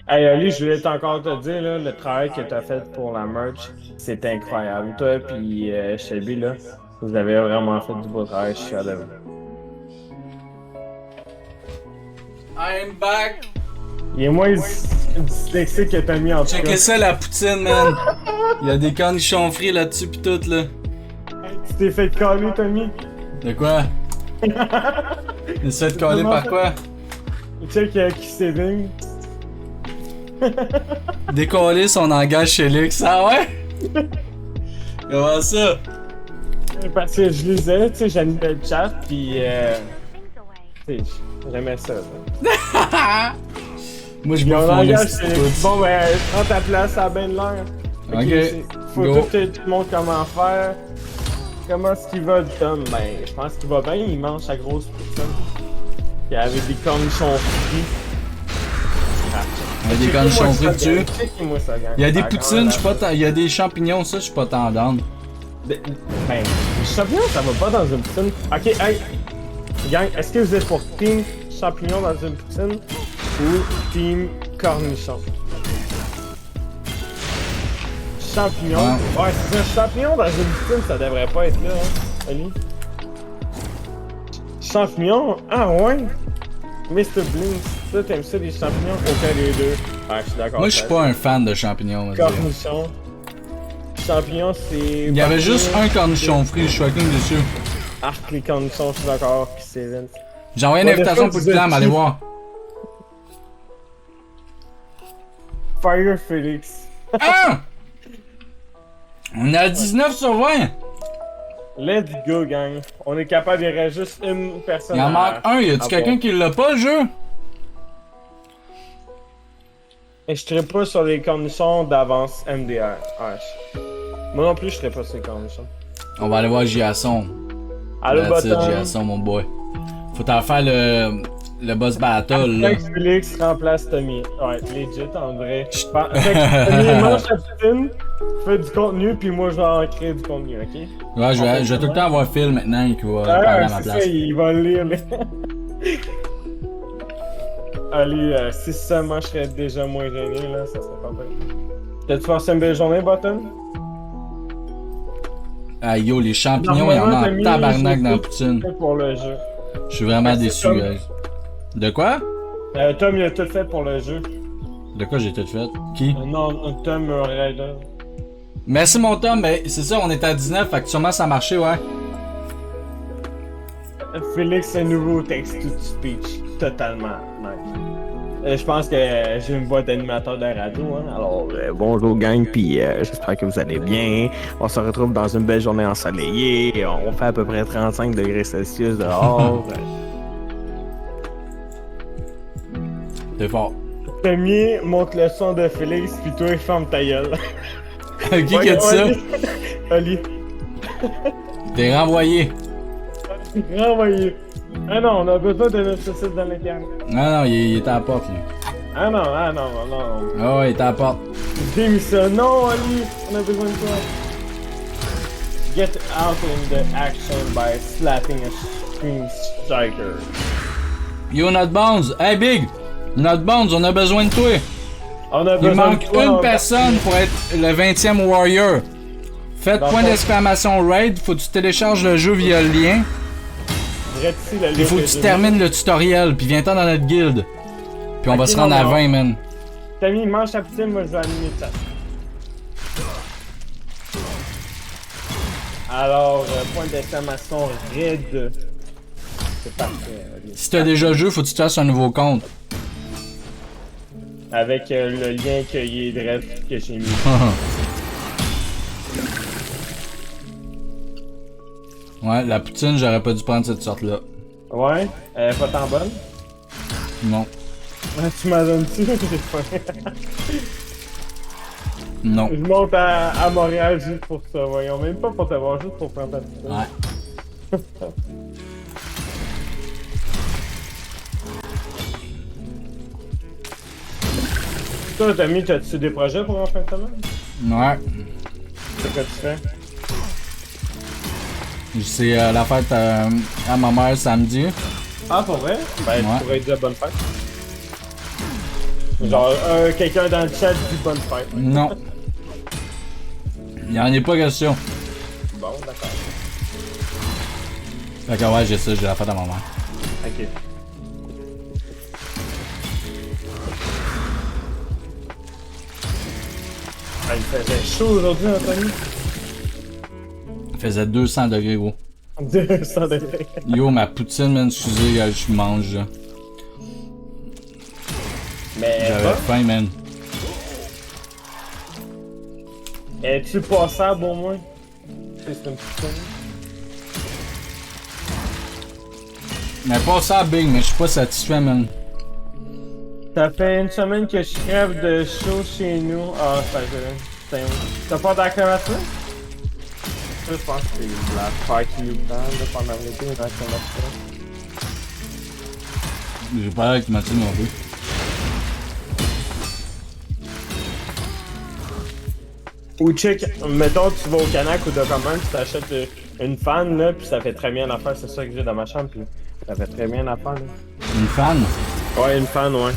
Hey, Ali, je voulais encore te dire, là, le travail que tu as fait pour la merch, c'est incroyable. Toi, puis Shelby, là, Vous avez vraiment fait du beau travail, je suis fier de vous. I'm back! Il est moins dyslexique que Tommy en tout Checkez cas. ça la poutine, man! Il y a des cornichons frits là-dessus pis tout, là. Tu t'es fait caler, Tommy? De quoi? Il s'est fait coller par quoi? Check qui s'évigne. Décoller son engage chez Lux, ah ouais? Comment ça? Parce que je lisais, tu sais, j'animais le chat, pis tu sais, j'aimais ça. Moi je Puis me on fous engage, les c'est bon, ben, prends ta place, ça a bien de l'air. Ok, Faut go. tout te montre comment faire. Comment est-ce qu'il va, le Tom? Ben, je pense qu'il va bien, il mange sa grosse poutine. Puis avec des cornichons frits. Il y a des cornichons frits dessus. Checkez-moi ça, gang. Il y a des Ça a poutines, quand même je suis pas tant... Il y a des champignons, ça je suis pas tant down. Ben, les champignons, ça va pas dans une poutine. Ok, hey! Gang, est-ce que vous êtes pour team champignons dans une poutine ou team cornichon? Champignons? Ouais, c'est un champignon dans une poutine, ça devrait pas être là, hein, Ali? Champignons? Ah ouais? Mr. Blinks, toi t'aimes ça les champignons? Aucun des deux. Ah, je suis d'accord. Moi je suis pas un fan de champignons, on va dire. Cornichon. Champignons, c'est... Il y avait juste un cornichon frit, je suis fucking dessus. Arc, les cornichons, je suis d'accord, pis c'est Vince. J'ai envoyé une Ouais, invitation des pour fois, le clan, vous allez êtes voir. Fire Felix. Ah! On est à 19 sur 20! Let's go, gang. On est capable, il y aurait juste une personne. Il en manque un, y a-tu quelqu'un qui l'a pas le jeu? Et je serais pas sur les cornichons d'avance MDR. Moi non plus, je serais pas sur les cornichons. On va aller voir Giasson. Allo, That's it, bottom. Giasson, mon boy. Faut t'en faire le boss battle, là. Max Felix remplace Tommy. Ouais, legit, en vrai. Fait que Tommy mange sa poutine, fait du contenu, puis moi je vais en créer du contenu, ok? Ouais, je vais tout le temps avoir Phil maintenant qui va parler à ma c'est place. ça, il va le lire, là. Allez, si seulement je serais déjà moins gêné, là, ça serait pas bien. T'as-tu passé une belle journée, Button? Ah yo, les champignons, il y en a en tabarnak dans la poutine. Pour le jeu. Je suis vraiment Merci, déçu, Tom. guys. De quoi? Tom, il a tout fait pour le jeu. De quoi j'ai tout fait? Qui? Non, Tom Raider. Merci mon Tom, mais c'est ça, on est à 19, fait que sûrement ça a marché, ouais. Félix, un nouveau text-to-speech. Totalement nice. Je pense que j'ai une voix d'animateur de radio, hein. Alors, bonjour gang, puis j'espère que vous allez bien. On se retrouve dans une belle journée ensoleillée. On fait à peu près 35 degrés Celsius dehors. T'es fort. Premier, monte le son de Félix, puis toi, ferme ta gueule. Qui a dit ça? Ali. T'es renvoyé. Renvoyé. Ah non, on a besoin de notre site dans l'interne. Non, il est à la porte, lui. Ah non. Ah ouais, il est à la porte. Démissionne. Non, Ali, on a besoin de toi. Get out in the action by slapping a screen striker. Yo, Not Bounds. Hey, Big! Not Bounds, on a besoin de toi. On a Il besoin manque de toi, une personne pour être le 20e Warrior. Faites point d'exclamation raid, faut que tu télécharges le jeu via le lien. Il faut que tu termines le tutoriel, puis viens-t'en dans notre guilde. Puis on va se rendre à 20, man. Tammy, mange ta poutine, moi je vais animer le chat. Alors, point d'exclamation raid. C'est parfait. Si t'as déjà le jeu, faut que tu te fasses un nouveau compte. Avec le lien qu'il est direct que j'ai mis. Ouais, la poutine, j'aurais pas dû prendre cette sorte-là. Ouais? Elle est pas tant bonne? Non. Tu m'as donné-tu? J'ai faim. Non. Je monte à Montréal juste pour ça, voyons. Même pas pour te voir, juste pour prendre ta poutine. Ouais. Toi, Tommy, t'as-tu des projets pour en fin de semaine? Ouais. C'est quoi tu fais? C'est la fête à ma mère samedi. Ah, pour vrai? Ben, Ouais. tu pourrais dire bonne fête. Genre, quelqu'un dans le chat dit bonne fête. Non. Il en est pas question. Bon, d'accord. Fait que ouais, j'ai ça, j'ai la fête à ma mère. Ok. Ah, il faisait chaud aujourd'hui, Anthony. Il faisait 200 degrés, gros. 200 degrés. Yo, ma poutine, man, excusez, gars, je mange, là. Mais J'avais faim, man. es-tu passable au moins? C'est une poutine. Mais pas ça, Big, mais je suis pas satisfait, man. Ça fait une semaine que je crève de chaud chez nous. Ah, ça fait. T'as pas d'acclimatiseur? Ça, je pense que c'est une blague. Faire qui nous prend, là, pendant l'été, une acclimatiseur. J'ai pas l'air avec Mathieu non plus. Ou check, mettons, tu vas au Canac ou de commande, tu t'achètes une fan, là, pis ça fait très bien l'affaire. C'est ça que j'ai dans ma chambre, pis ça fait très bien l'affaire, là. Une fan? Ouais, une fan, ouais.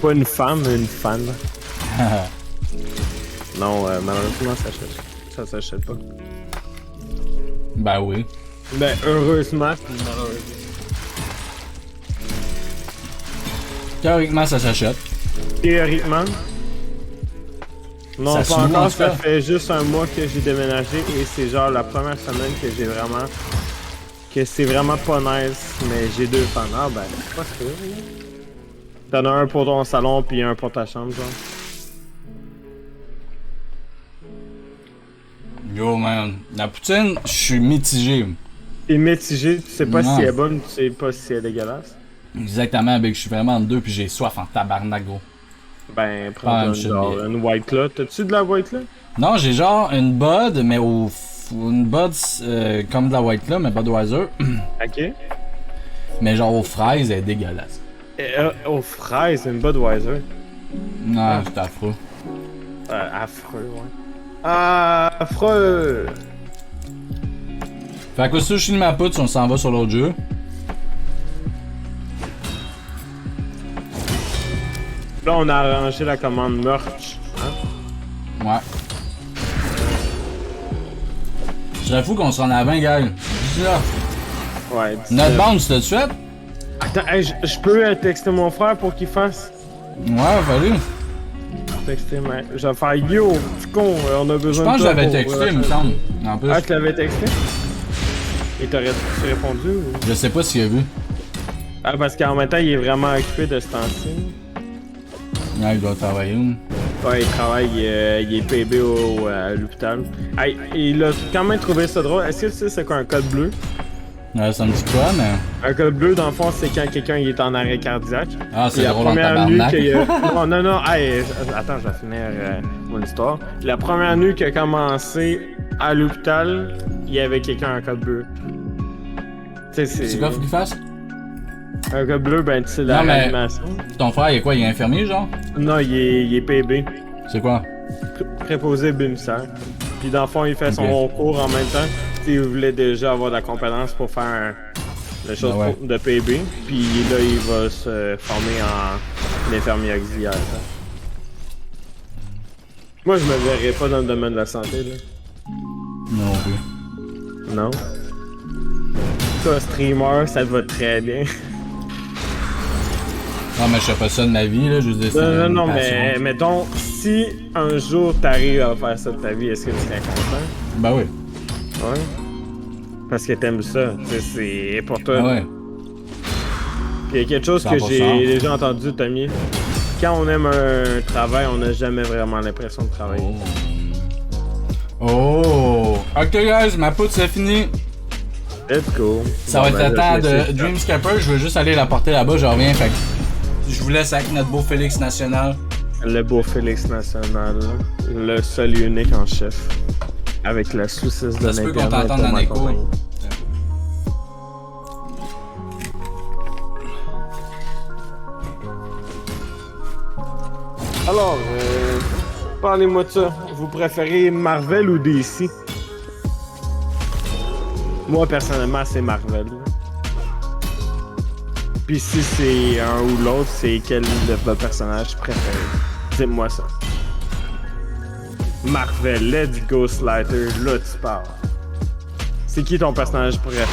Pas une femme, mais une fan. Non, malheureusement, ça s'achète pas. Ben oui. Ben, heureusement, pis malheureusement. Théoriquement, ça s'achète. Théoriquement. Non, Ça pas se loue, en encore, tout cas. ça fait juste un mois que j'ai déménagé et c'est genre la première semaine que j'ai vraiment... que c'est vraiment pas nice, mais j'ai 2 fans. Ah ben, c'est pas sûr. T'en as un pour ton salon puis un pour ta chambre, genre. Yo, man. La poutine, je suis mitigé. T'es mitigé, tu sais pas Non. si elle est bonne, tu sais pas si elle est dégueulasse. Exactement, Big. Je suis vraiment en deux, puis j'ai soif en tabarnak, gros. Ben, Ah, prends je sais genre bien. une White Claw. T'as-tu de la White Claw? Non, j'ai genre une Bud, mais une Bud comme de la White Claw, mais Budweiser. Ok. Mais genre aux fraises, elle est dégueulasse. Aux fraises, une Budweiser. Non, c'est affreux. Affreux, ouais. Affreux! Fait que si je finis ma poutre, on s'en va sur l'autre jeu. Là, on a arrangé la commande merch. Hein? Ouais. Je serais fou qu'on se rende à 20, gars. Dis là. Ouais. Notre bande, c'est tout de suite? Attends, hey, je peux texter mon frère pour qu'il fasse? Ouais, fallu. Texter, mais je vais faire yo, tu con, on a Je besoin pense de que toi j'avais pour, texté, il me semble. En plus. Ah, tu l'avais texté? Et t'aurais répondu ou? Je sais pas s'il a vu. Ah, parce qu'en même temps, il est vraiment occupé de ce temps-ci. Ouais, il doit travailler. Ouais, il travaille, il est PB à l'hôpital. Hey, il a quand même trouvé ça drôle. Est-ce que tu sais c'est quoi un code bleu? Ouais, ça me dit quoi, mais. Un code bleu, dans le fond, c'est quand quelqu'un il est en arrêt cardiaque. Ah, c'est Et la drôle en première nuit tabarnak. qu'il a... non, hey, attends, je vais finir mon histoire. La première nuit qu'il a commencé à l'hôpital, il y avait quelqu'un en code bleu. Tu sais, C'est quoi, faut qu'il fasse? Un code bleu, ben, tu sais, la Non, mais- réanimation. Ton frère, il est quoi? Il est infirmier, genre? Non, il est PB. C'est quoi? Préposé bénéficiaire. Puis dans le fond, il fait son cours en même temps. Il voulait déjà avoir de la compétence pour faire la chose Ah ouais. de PB. Puis là, il va se former en infirmier auxiliaire. Ça. Moi, je me verrais pas dans le domaine de la santé. Là. Non plus. Non. Toi, streamer, ça te va très bien. Non, mais je fais pas ça de ma vie, là. Je veux dire, c'est Non, une non, passion. mais mettons, si un jour t'arrives à faire ça de ta vie, est-ce que tu serais content? Ben oui. Ouais. Parce que t'aimes ça. Tu sais, c'est pour toi. Ah ouais. Puis il y a quelque chose que 100%. j'ai déjà entendu, Tommy. Quand on aime un travail, on n'a jamais vraiment l'impression de travailler. Oh! Ok, guys, ma poutre, c'est fini. Let's go. Ça Bon, va être ben, le je temps vais te de laisser. Dreamscaper. Je veux juste aller la porter là-bas, je reviens. Fait que je vous laisse avec notre beau Félix National. Le beau Félix National, le seul et unique en chef. Avec la saucisse de Ça se peut qu'on l'internet t'entende pour en écho. m'accompagner. Alors, parlez-moi de ça. Vous préférez Marvel ou DC? Moi, personnellement, c'est Marvel. Puis si c'est un ou l'autre, c'est quel de vos personnages préféré? Dites-moi ça. Marvel, let's go Slider, là tu parles. C'est qui ton personnage préféré?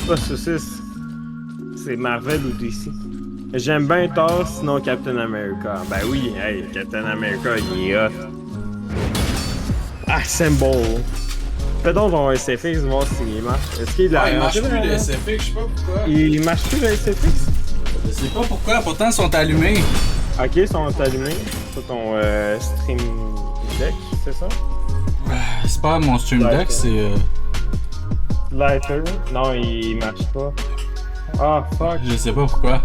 c'est pas saucisse. C'est Marvel ou DC. J'aime bien Thor, sinon Captain America. Ben oui, hey, Captain America, il est hot. Assemble. Fais donc ton SFX, voir s'il marche. Est-ce qu'il a il marche plus le SFX, je sais pas pourquoi. Il marche plus le SFX? Je sais pas pourquoi, pourtant ils sont allumés. Ok, ils sont allumés. C'est ton Stream Deck, c'est ça? C'est pas mon Stream Deck, c'est... Lighter? Non, il marche pas. Ah, fuck. Je sais pas pourquoi.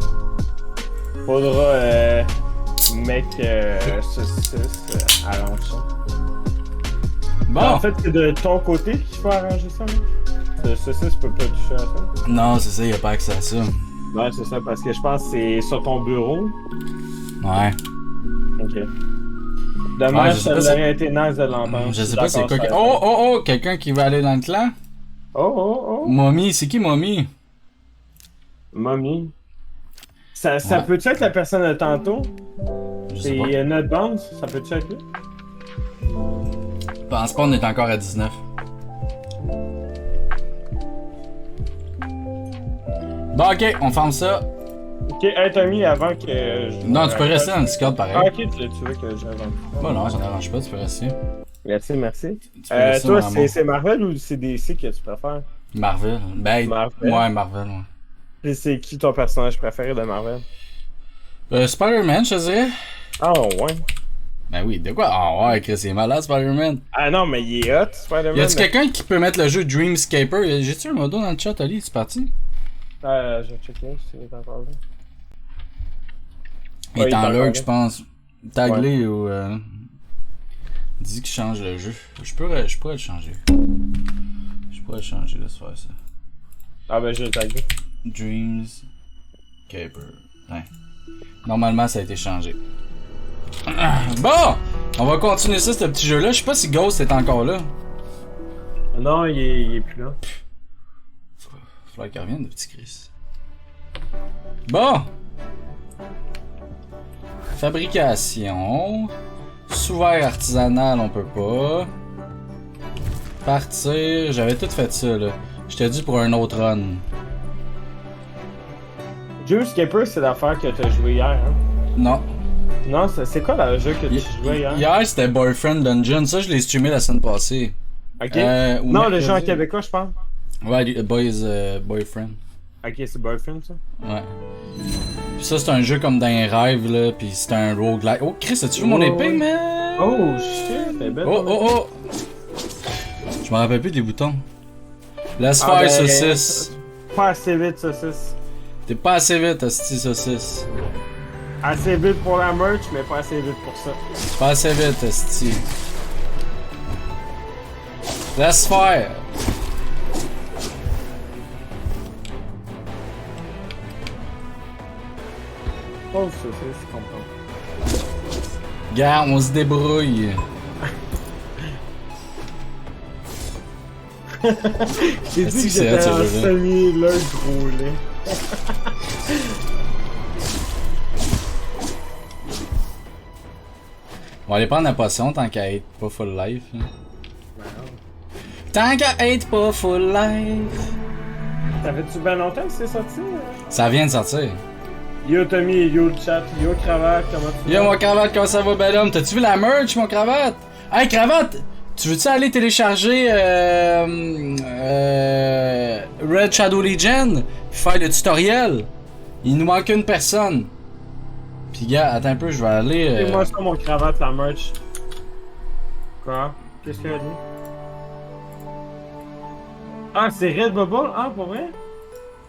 Faudra mec saucisse arrange ça. Bon. En fait, c'est de ton côté qu'il faut arranger ça. Hein? Le saucisse peut pas toucher à ça. Non, c'est ça, y a pas accès à ça. Ouais, c'est ça, parce que je pense que c'est sur ton bureau. Ouais. Ok. Dommage, je sais ça pas aurait été nice de l'entendre. Je sais pas c'est quoi. Oh, quelqu'un qui va aller dans le clan? Oh. Mommy, c'est qui Mommy? Mommy. Ça Ouais. peut-tu être la personne de tantôt? Je sais pas. C'est notre bande, ça peut-tu être lui? Je pense pas, on est encore à 19. Bon, ok, on ferme ça. Ok, hey, t'as mis avant que je... Non, tu peux rester dans le Discord pareil. Ah, ok, tu veux que j'avance. Bon, non, ça n'arrange pas, tu peux rester. Merci. peux rester, Toi, mon amour. c'est Marvel ou c'est DC que tu préfères? Marvel. Ben, Marvel. ouais, Marvel, ouais. Et c'est qui ton personnage préféré de Marvel? Spider-Man, je te dirais. Ah, ouais. Ben oui, de quoi? Ah ouais, Chris, c'est malade, Spider-Man. Ah non, mais il est hot, Spider-Man. Y a-tu quelqu'un qui peut mettre le jeu Dreamscaper? J'ai-tu un modo dans le chat, Ali? C'est parti? Je vais checker si il est encore là. Il est en encore là. lurk, je pense. Taglé ou... Dis qu'il change le jeu. Je pourrais le changer. Je pourrais le changer, laisse faire ça. Ah ben, je l'ai tagué. Dreamscaper. Ouais. Normalement, ça a été changé. Bon! On va continuer ça, ce petit jeu-là. Je sais pas si Ghost est encore là. Non, il est plus là. Faudrait qu'il revienne, le petit Chris. Bon! Fabrication. Sous-verre artisanal, on peut pas. Partir. J'avais tout fait ça, là. J'étais dû pour un autre run. Dreamscaper, c'est l'affaire que t'as joué hier, hein? Non. Non, c'est quoi le jeu que tu jouais hier? Hier, c'était Boyfriend Dungeon. Ça, je l'ai streamé la semaine passée. Ok. Ou Non, le mercredi. jeu en québécois, je pense. Ouais, Boyfriend. Ok, c'est Boyfriend, ça? Ouais. Puis ça, c'est un jeu comme dans un rêve, là. Puis c'est un roguelike. Oh, Chris, as-tu vu mon épée, man? Oh, shit, c'est belle. Oh! Je me rappelle plus des boutons. Laisse Ah, faire, ben, saucisse. Pas assez vite, saucisse. T'es pas assez vite, hostie, saucisse. Assez vite pour la merch, mais pas assez vite pour ça. Pas assez vite, hostie. Laisse faire. Oh, saucisse, je comprends. Garde, on se débrouille. J'ai Est-ce dit que que c'est j'étais hot, ce en jeu-là? semi là gros lait. On va aller prendre la potion tant qu'à être pas full life. Là. Tant qu'à être pas full life. Ça fait-tu bien longtemps que c'est sorti? Ça vient de sortir. Yo Tommy, yo le chat, yo Cravate, comment tu vas? Yo mon cravate, comment ça va, bel homme? T'as-tu vu la merch, mon cravate? Hey, cravate! Tu veux-tu aller télécharger Red Shadow Legion? Puis faire le tutoriel? Il nous manque une personne. Puis gars, attends un peu, je vais aller... C'est moi ça mon Cravate, la merch. Quoi? Qu'est-ce qu'il a dit? Ah, c'est Red Bubble? Ah, pour vrai?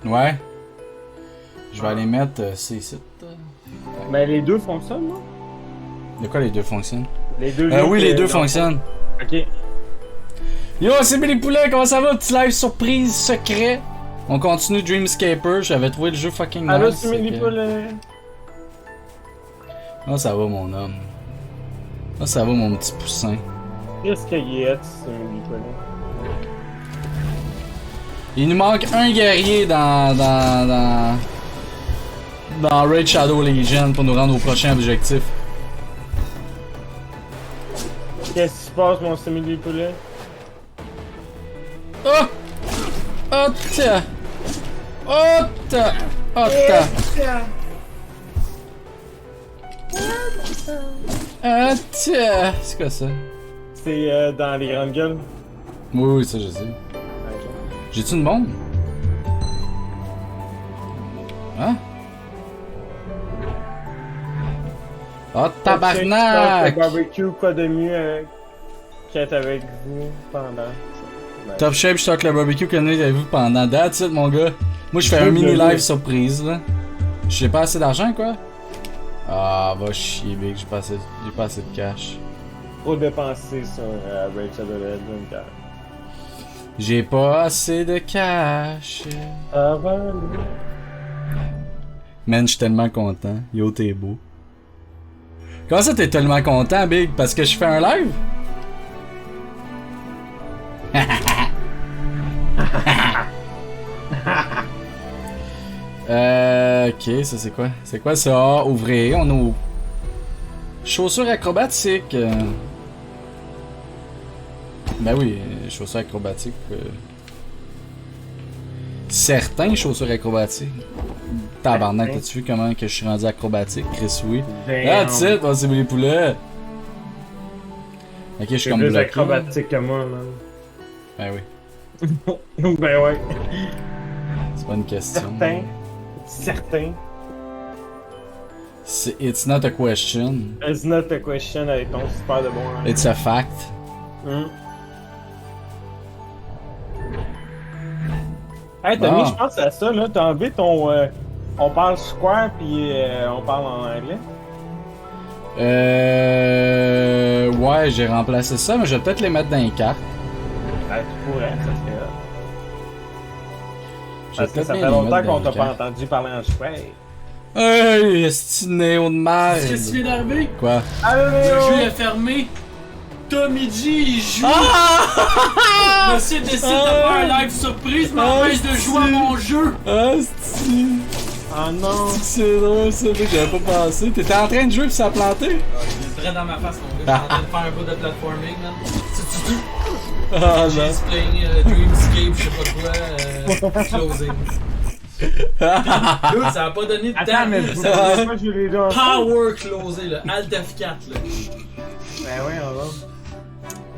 Ouais. Je vais aller mettre c'est ici. Ben les deux fonctionnent, non? De quoi les deux fonctionnent? Les deux Oui, les deux dans- fonctionnent. Ok. Yo, c'est Billy Poulet, comment ça va? Petit live surprise, secret. On continue Dreamscaper, j'avais trouvé le jeu fucking Allô, nice. c'est Milly fait que- Poulet. Ah, ça va, mon homme. Ah, ça va, mon petit poussin. Qu'est-ce qu'il y a, c'est Milly Poulet? Il nous manque un guerrier dans Raid Shadow Legion pour nous rendre au prochain objectif. Qu'est-ce qui se passe, mon Simili Poulet? Oh! Oh, tiens! Oh, ta! Oh, ta! Ah, tiens! C'est quoi ça? C'est dans les grandes gueules. Oui, oui, ça, je sais. J'ai-tu une bombe? Hein? Oh, tabarnak! Le barbecue, quoi de mieux qu'être avec vous pendant. Top shape, je start le barbecue qu'on est avec vous pendant. That's it, mon gars. Moi, je fais un mini live surprise, là. J'ai pas assez d'argent, quoi? Ah, va chier, big. J'ai pas assez de cash. Trop dépensé sur Rachel de Red. J'ai pas assez de cash. Ah, voilà. Man, je suis tellement content. Yo, t'es beau. Comment ça, t'es tellement content, big? Parce que je fais un live? Ok, ça c'est quoi? C'est quoi ça? Ouvrir, on ouvre. Chaussures acrobatiques. Ben oui, chaussures acrobatiques. Certains chaussures acrobatiques. Tabarnak, t'as-tu vu comment que je suis rendu acrobatique? Chris, oui. Ah, tu sais, c'est les poulets. Ok, je suis comme plus bloqué. acrobatique que moi, man. Ben oui. Ben ouais. C'est pas une question. Certain. It's not a question. It's not a question avec ton super de bon. Hein. It's a fact. Hey, Tommy, je pense à ça, là. T'as enlevé ton. On parle square puis on parle en anglais. Ouais, j'ai remplacé ça, mais je vais peut-être les mettre dans les cartes. Tu pourrais, ça serait. Parce que ça bien fait les longtemps mettre dans qu'on t'a les pas cartes. entendu parler en square. Hey, est-ce néo de merde? Qu'est-ce qui vient d'arriver? Quoi? Allô, Le Léo! jeu est fermé. Tommy G, il joue. Monsieur décide de faire un live surprise, m'empêche de jouer à mon jeu. Ah, c'est... Ah non! C'est drôle ça, mec, j'avais pas pensé. T'étais en train de jouer pis ça a planté? Il est très dans ma face, mon gars. Je suis en train de faire un bout de platforming, man. Ah non. She's playing Dreamscape, je sais pas quoi, closing. Dude, ça a pas donné de Attends, temps, mais là, vous ça a savez donné pas, je l'ai déjà. power closé, là. Alt F4, là. Ben ouais, on va.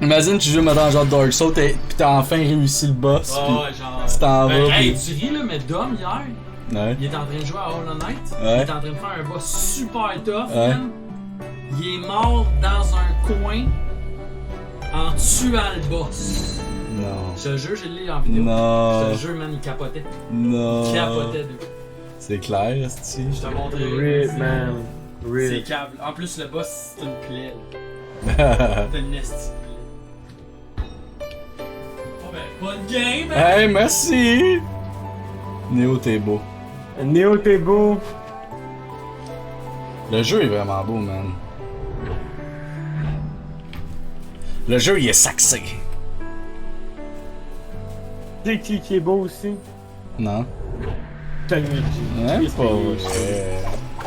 Imagine tu joues dans genre Dark Souls pis t'as enfin réussi le boss. Ah pis ouais, genre. tu t'en vas. Hey, pis... tu ris, là, mais Dom, hier, Ouais. il est en train de jouer à Hollow Knight. Ouais. Il est en train de faire un boss super tough, Ouais. man. Il est mort dans un coin en tuant le boss. Non. Je te jure, j'ai lu en vidéo. Non. Je te jure, man, il capotait. Non. Il capotait, dude. C'est clair, esti. Je te montrerai. Rip, man. C'est Rip. câble. En plus, le boss, c'est une plaie. C'est une esti plaie. Oh ben, bonne game, hein? Hey, merci! Néo, t'es beau. Néo, t'es beau. Le jeu est vraiment beau, man. Le jeu, il est sexy. C'est qui est beau aussi? Non? Tommy G. Même Chris, pas il est vrai. chaud.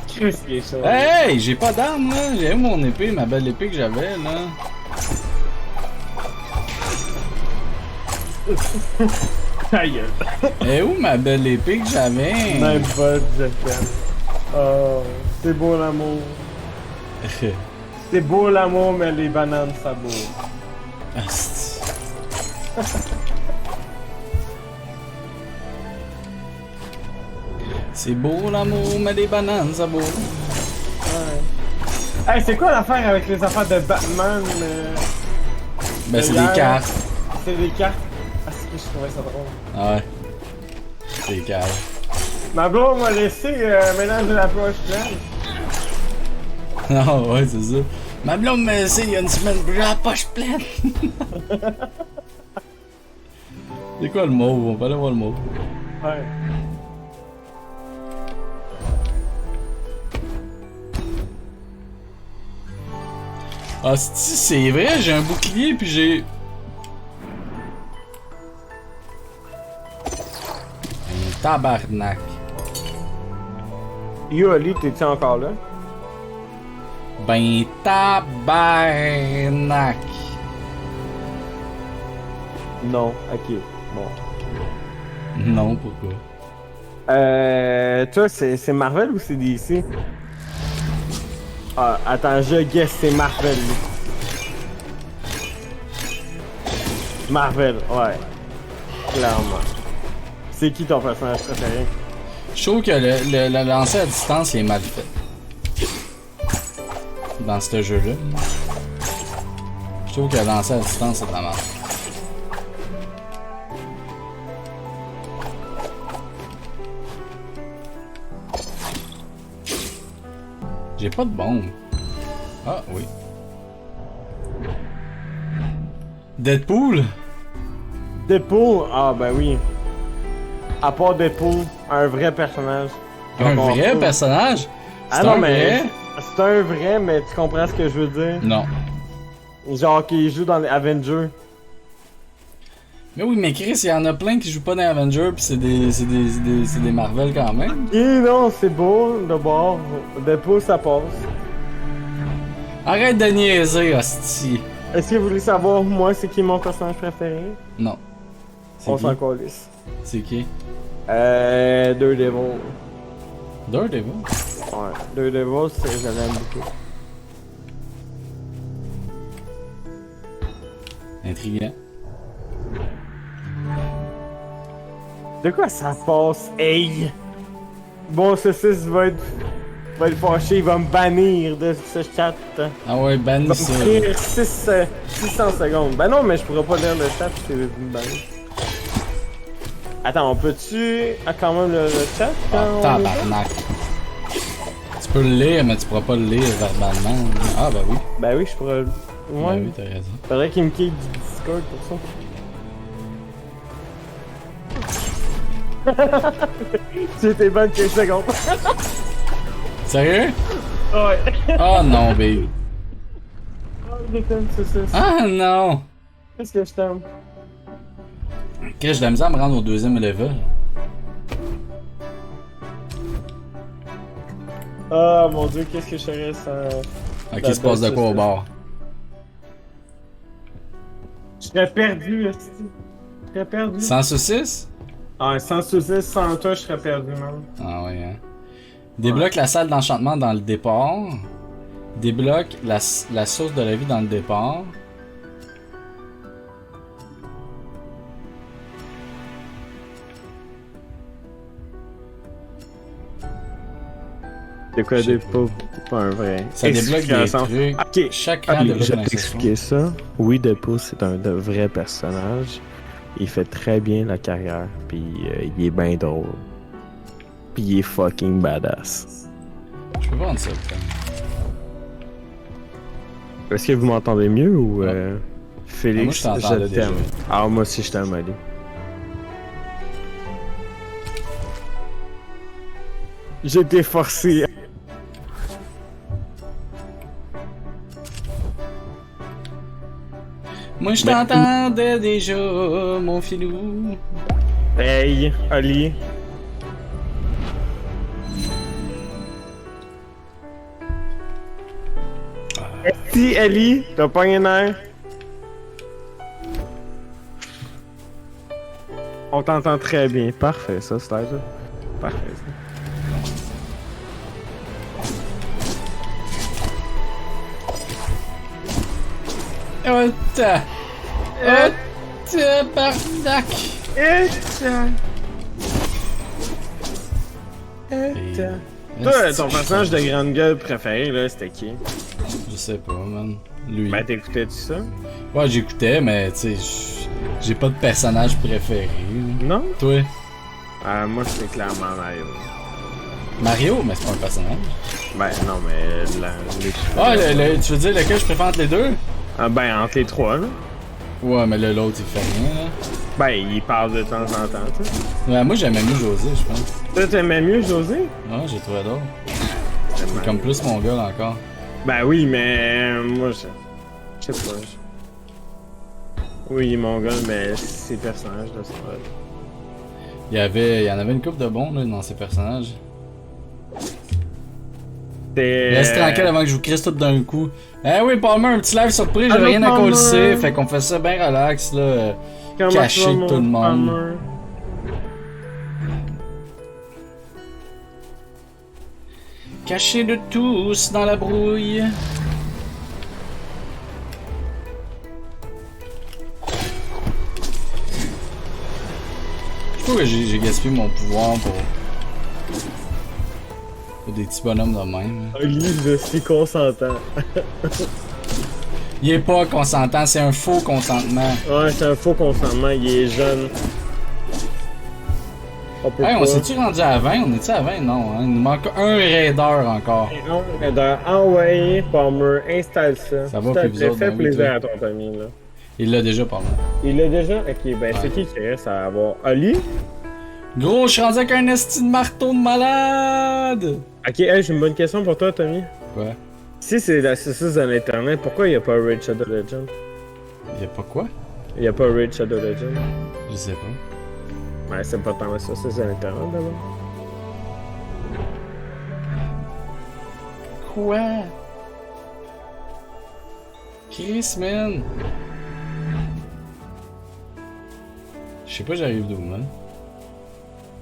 Chris, il est chaud. Hey, j'ai pas d'arme, là. J'ai eu mon épée, ma belle épée que j'avais, là. Aïe. Et où ma belle épée que j'avais? Même pas, je t'aime. Oh, c'est beau l'amour. C'est beau l'amour, mais les bananes, ça beau. Asti. C'est beau l'amour, mais les bananes, ça beau. Ouais. Hey, c'est quoi l'affaire avec les affaires de Batman? Ben, c'est hier? des cartes. C'est des cartes. Ah, c'est que je trouvais ça drôle. Ouais. C'est des cartes. Ma blonde m'a laissé mélange de la poche pleine. Non, ouais, c'est ça. Ma blonde m'a laissé il y a une semaine, j'ai la poche pleine. C'est quoi le mot? On va aller voir le mot. Ouais. Ah, c'est vrai, j'ai un bouclier puis j'ai. Un tabarnak. Yo, Ali, t'es-tu encore là? Ben tabarnak. Non, ok, bon. Non, pourquoi? Toi, c'est Marvel ou c'est DC? Ah, attends, je guess, c'est Marvel. lui. Marvel, ouais. Clairement. C'est qui ton personnage préféré? Je trouve que le lancer à distance il est mal fait. Dans ce jeu-là. Je trouve que le lancer à distance c'est de la merde. J'ai pas de bombe. Ah oui. Deadpool? Deadpool? Ah ben oui. À part Deadpool, un vrai personnage. Un vrai personnage? Ah non, mais c'est un vrai, mais tu comprends ce que je veux dire? Non. Genre qui joue dans les Avengers. Mais oui, mais Chris, il y en a plein qui jouent pas dans Avengers pis c'est des Marvel quand même. Et non, c'est beau de bord. Deadpool, ça passe. Arrête de niaiser, hostie. Est-ce que vous voulez savoir, moi, c'est qui mon personnage préféré? Non. On s'en calisse. C'est qui? Daredevil. Daredevil? Ouais, Daredevil, je l'aime beaucoup. Intriguant. De quoi ça passe? Hey! Bon, saucisse va être fâché, il va me bannir de ce chat. Ah ouais, bannis ça. Il va me faire 600 secondes. Ben non, mais je pourrais pas lire le chat, c'est une banni. Attends, on peut-tu quand même le chat? Ah, tabarnak. Tu peux le lire, mais tu pourras pas le lire verbalement. Ah, ben oui. Ben oui, je pourrais. Ouais. Ben oui, t'as raison. Faudrait qu'il me kick du Discord pour ça. C'était bonne 15 secondes. Sérieux? Ouais. Oh non, baby. Oh, je t'aime, saucisse. Ah non! Qu'est-ce que je t'aime? Chris, j'ai de la misère à me rendre au 2e level. Ah mon dieu, qu'est-ce que je ferais sans. Ok, il se passe de quoi au bord? Je serais perdu, esti. Je serais perdu. Sans saucisse? Ah, sans saucisse, sans toi, je serais perdu, man. Ah ouais, hein. Débloque la salle d'enchantement dans le départ. Débloque la source de la vie dans le départ. C'est quoi des pas un vrai. Ça débloque des trucs. Ok, Chaque rang débloque je une vais accessoire. t'expliquer ça. Oui, Deadpool, c'est un vrai personnage. Il fait très bien la carrière, puis il est bien drôle. Puis il est fucking badass. Je peux vendre ça. Est-ce que vous m'entendez mieux ou Félix, Ah, moi, je t'entends, je t'aime. Ah, moi aussi je t'aime, Ali. J'ai été forcé. Moi, je t'entendais déjà, mon filou. Hey, Ali. Si, Ali, t'as pas un air? On t'entend très bien. Parfait, ça, c'est ça. Parfait, ça. Oh, tabarnak! Toi, ton personnage de grande gueule préféré, là, c'était qui? Je sais pas, man. Lui. Ben, t'écoutais-tu ça? Ouais, j'écoutais, mais tu sais, j'ai pas de personnage préféré. Non? Toi? Moi, c'est clairement Mario. Mario? Mais c'est pas un personnage. Ben, non, mais les cheveux. Ah, tu veux dire lequel je préfère entre les deux? Ah, ben, entre les trois, là. Ouais, mais l'autre, il fait rien, là. Ben, il parle de temps en temps, tu sais. Ouais, moi, j'aimais mieux José, je pense. Toi, t'aimais mieux José? Ouais, j'ai trouvé d'autres. C'est comme plus mon gars, encore. Ben oui, mais moi, je sais pas. Oui, mon gars, mais ces personnages, là, c'est pas... Il y en avait une couple de bons, là, dans ces personnages. Reste tranquille avant que je vous crisse tout d'un coup. Eh oui, Palmer, un petit live surprise, j'ai rien à colisser. Fait qu'on fait ça bien relax, là. Caché de tout le monde. Cachés de tous dans la brouille. Je trouve que j'ai gaspillé mon pouvoir pour des petits bonhommes de même. Oli, je suis consentant. Il est pas consentant, c'est un faux consentement. Ouais, c'est un faux consentement, il est jeune. On s'est-tu rendu à 20? On est-tu à 20? Non, hein? Il nous manque un raider encore. Un raider envoyé, Palmer, installe ça. Ça va plus vite. Fais plaisir à ton ami, là. Il l'a déjà, pardon. Il l'a déjà? Ok, ben c'est qui reste à avoir? Ali? Gros, je suis rendu avec un esti de marteau de malade! Ok, hey, j'ai une bonne question pour toi, Tommy. Quoi? Si c'est la saucisse de l'internet, pourquoi il n'y a pas Raid Shadow Legend? Il y a pas quoi? Il n'y a pas Raid Shadow Legend? Je sais pas. Ouais, c'est pas tant la saucisse de l'internet d'abord. Quoi? Chris, man! Je sais pas, j'arrive d'où, man.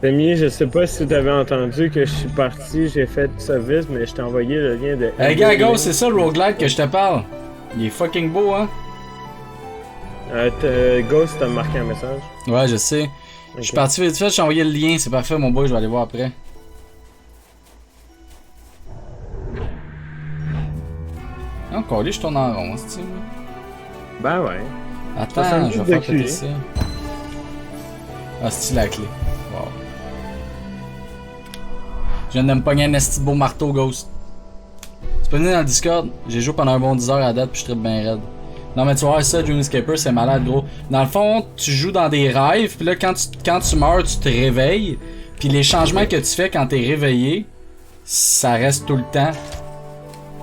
Tommy, je sais pas si t'avais entendu que je suis parti, j'ai fait service, mais je t'ai envoyé le lien de... Hey, gars, go, c'est ça le roguelike que je te parle. Il est fucking beau, hein? Ghost t'a marqué un message. Ouais, je sais. Je suis parti vite fait, je t'ai envoyé le lien, c'est parfait, mon boy, je vais aller voir après. Encore lui, je tourne en rond, c'est-tu? Ben ouais. Attends, je vais faire péter ça. Ah, c'est-tu la clé? Wow. Je viens de me pogner un esti de beau marteau, Ghost. Tu peux venir dans le Discord? J'ai joué pendant un bon 10 heures à date, puis je trippe bien raide. Non, mais tu vois, ça, Dreamscaper, c'est malade, gros. Dans le fond, tu joues dans des rêves, puis là, quand tu meurs, tu te réveilles. Puis les changements que tu fais quand t'es réveillé, ça reste tout le temps.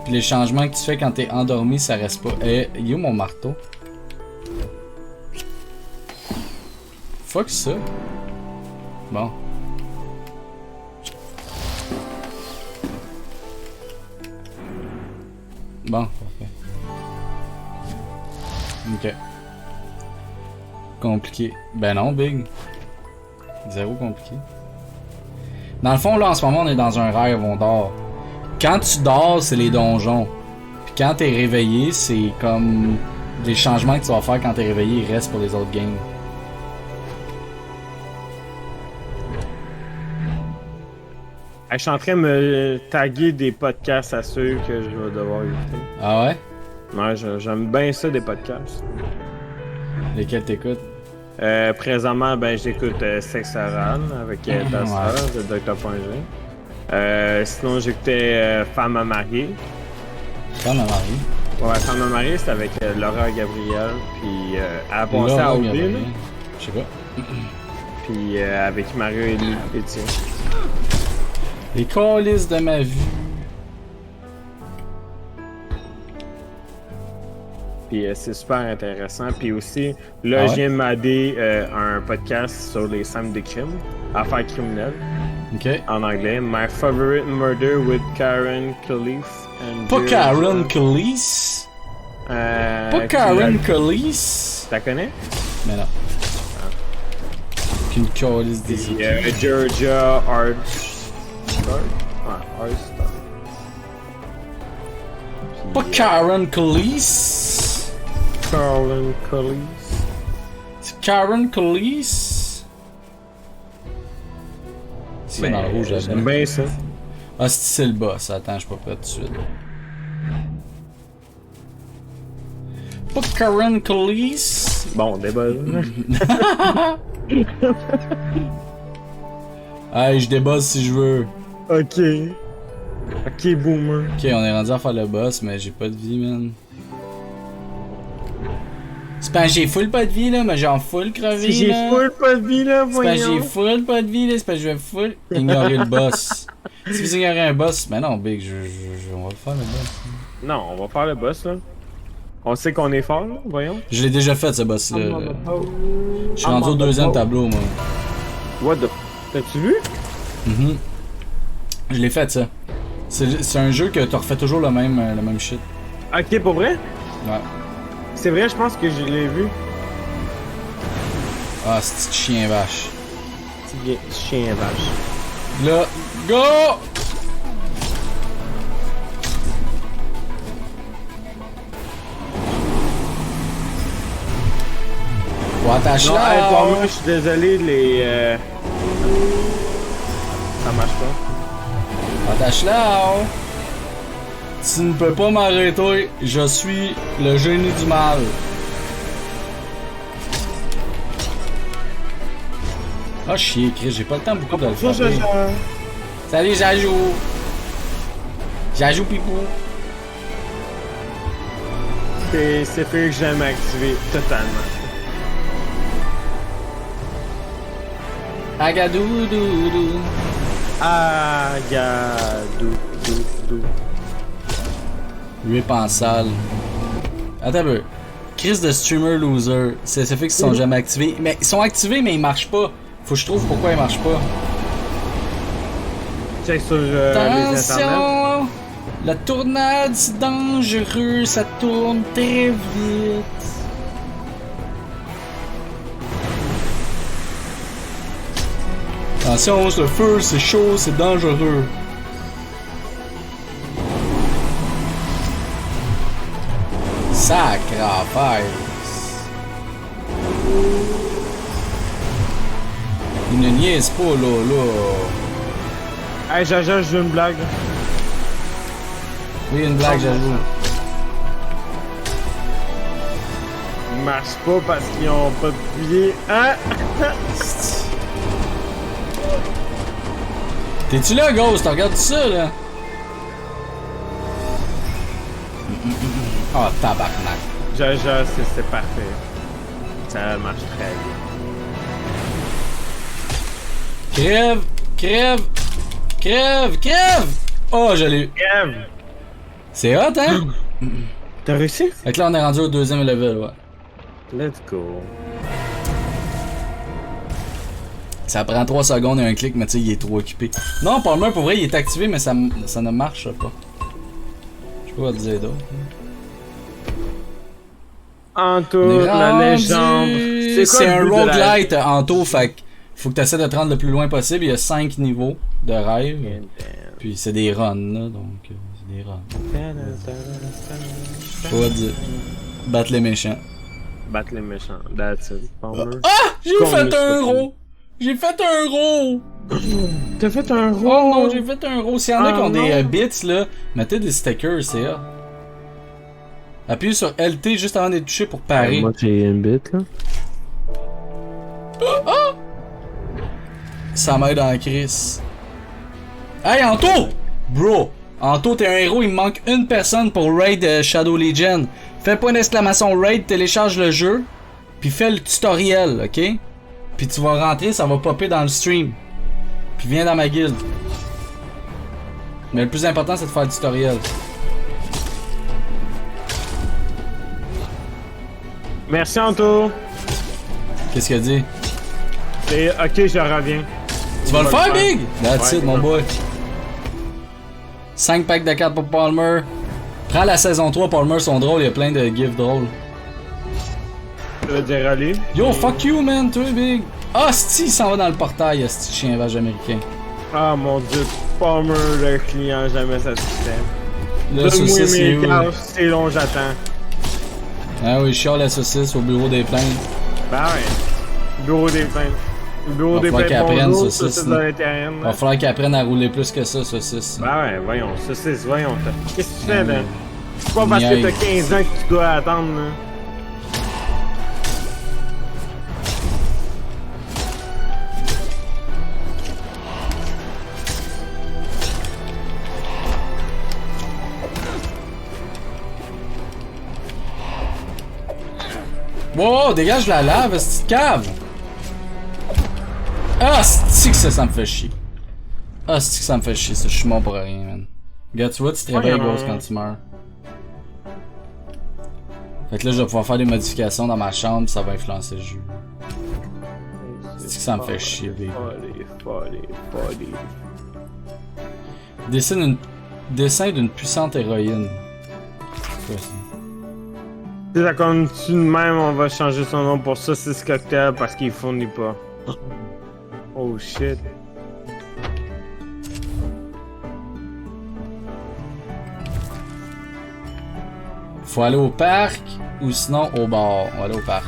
Puis les changements que tu fais quand t'es endormi, ça reste pas. Eh, il est où mon marteau? Fuck ça. Bon. Bon, parfait. Ok. Compliqué. Ben non, Big. Zéro compliqué. Dans le fond, là, en ce moment, on est dans un rêve, on dort. Quand tu dors, c'est les donjons. Puis quand t'es réveillé, c'est comme... Les changements que tu vas faire quand t'es réveillé, ils restent pour les autres games. Je suis en train de me taguer des podcasts à ceux que je vais devoir écouter. Ah ouais? Ouais, j'aime bien ça, des podcasts. Lesquels t'écoutes? Présentement, ben j'écoute Sexe Oral avec ta soeur, de Dr.G. Sinon, j'écoutais Femme à marier. Femme à marier? Ouais, Femme à marier, c'est avec Laura Gabriel. Puis elle a passé à OB, là. Je sais pas. Puis avec Mario et Étienne. Les calices de ma vie. Puis c'est super intéressant. Puis aussi, là, je viens de m'aider un podcast sur les scènes de crime, affaires criminelles. Ok. En anglais. My Favorite Murder with Karen Calise. Pas Karen Calise? Pas Karen Calise? T'as connais? Mais non. Qu'une calice des Georgia Arch. Pas Karen Calise. Karen Calise. C'est Karen Calise. C'est dans le rouge, j'aime bien ça. Ah, c'est le boss. Attends, je suis pas prêt tout de suite. Pas Karen Calise. Bon, débuzz. Hey, je débuzz si je veux. Ok. Ok, boomer. Ok, on est rendu à faire le boss, mais j'ai pas de vie, man. C'est pas que j'ai full pas de vie, là, mais j'en full crevé, si j'ai full pas de vie, là, voyons. C'est pas que j'ai full pas de vie, là, c'est pas que je vais full ignorer le boss. Si vous ignorez un boss, ben non, Big, on va le faire, le boss. Non, on va faire le boss, là. On sait qu'on est fort, là, voyons. Je l'ai déjà fait, ce boss-là. Je suis rendu au deuxième tableau, moi. What the... T'as-tu vu? Je l'ai fait, ça. C'est un jeu que tu refais toujours le même shit. Ok, pour vrai? Ouais. C'est vrai, je pense que je l'ai vu. Ah, c'est petit chien vache. Petit chien vache. Là, go! Ouais, attache Non, là! pour moi, je suis désolé, les. Ça marche pas. Attache là! Tu ne peux pas m'arrêter, je suis le génie du mal. Ah, chier, Chris, j'ai pas le temps beaucoup de le faire. Salut, Jajou! Jajou Pipou! C'est fait que j'aime activer totalement. Agadou, doudou. Agadou, doudou. Lui en salle. Attends un peu. Chris de streamer loser. C'est fait qu'ils sont jamais activés. Mais ils sont activés, mais ils marchent pas. Faut que je trouve pourquoi ils marchent pas. Check sur les internets. Attention! La tournade, c'est dangereux. Ça tourne très vite. Attention, le feu, c'est chaud, c'est dangereux. Sacre affaire. Il ne niaise pas, là. Hey, Jaja, j'ai une blague. Oui, une blague, j'avoue. Ils marchent pas parce qu'ils ont pas de billets. Hein? T'es-tu là, Ghost? Regarde ça, là? Oh, tabarnak. Jaja, c'est parfait. Ça marche très bien. Crève! Crève! Crève! Crève! Oh, je l'ai eu. Crève! C'est hot, hein? T'as réussi? Fait que là, on est rendu au 2e level, ouais. Let's go. Ça prend 3 secondes et un clic, mais tu sais, il est trop occupé. Non, Palmer, pour vrai, il est activé, mais ça ne marche pas. Je sais pas quoi te dire d'autre. Anto, la légende. C'est un roguelite, Anto, fait que faut que tu essaies de te rendre le plus loin possible. Il y a 5 niveaux de rêve. Puis c'est des runs, là, donc c'est des runs. Je sais pas te dire. Battre les méchants. Battre les méchants, that's it. Palmer. Ah! J'ai fait un gros! J'ai fait un gros! T'as fait un gros? Oh non, j'ai fait un gros. S'il y en a qui ont des bits, là, mettez des stickers, c'est ça. Appuyez sur LT juste avant d'être touché pour parer. Moi, j'ai une bit, là. Ah! Ça m'aide en crise. Hey, Anto! Bro! Anto, t'es un héros, il me manque une personne pour raid Shadow Legion. Fais point d'exclamation raid, télécharge le jeu, puis fais le tutoriel, ok? Puis tu vas rentrer, ça va popper dans le stream. Puis viens dans ma guilde. Mais le plus important, c'est de faire le tutoriel. Merci, Anto! Qu'est-ce qu'il a dit? C'est ok, je reviens. Tu vas le faire, Big? That's it, mon boy. 5 packs de cartes pour Palmer. Prends la saison 3, Palmer, sont drôles, il y a plein de gifs drôles. Tu veux dire aller? Yo, fuck you, man, toi, Big. Ah, Sti, il s'en va dans le portail, Sti, chien vache américain. Ah, mon dieu, Palmer, le client jamais satisfait. Le saucisse, c'est où? C'est long, j'attends. Ah oui, je chiale la saucisse au bureau des plaintes. Ben ouais. Bureau des plaintes. Le bureau des plaintes, bonjour, saucisse de l'intérieur. Va falloir qu'il apprenne à rouler plus que ça, saucisse. Ben ouais, voyons, saucisse, voyons. Qu'est-ce que tu fais, là? C'est pas parce que t'as 15 ans que tu dois attendre, là. Wow, dégage la lave, cette cave! Ah, c'est que ça me fait chier. Ah, c'est que ça me fait chier, ça, je suis mort pour rien, man. Regarde, tu vois, tu te réveilles, grosse, quand tu meurs. Fait que là, je vais pouvoir faire des modifications dans ma chambre, ça va influencer le jeu. C'est que ça me fait chier, baby. Dessin d'une puissante héroïne. C'est quoi ça? Si ça continue de même, on va changer son nom pour Saucisse Cocktail parce qu'il fournit pas. Oh shit. Faut aller au parc ou sinon au bar. On va aller au parc.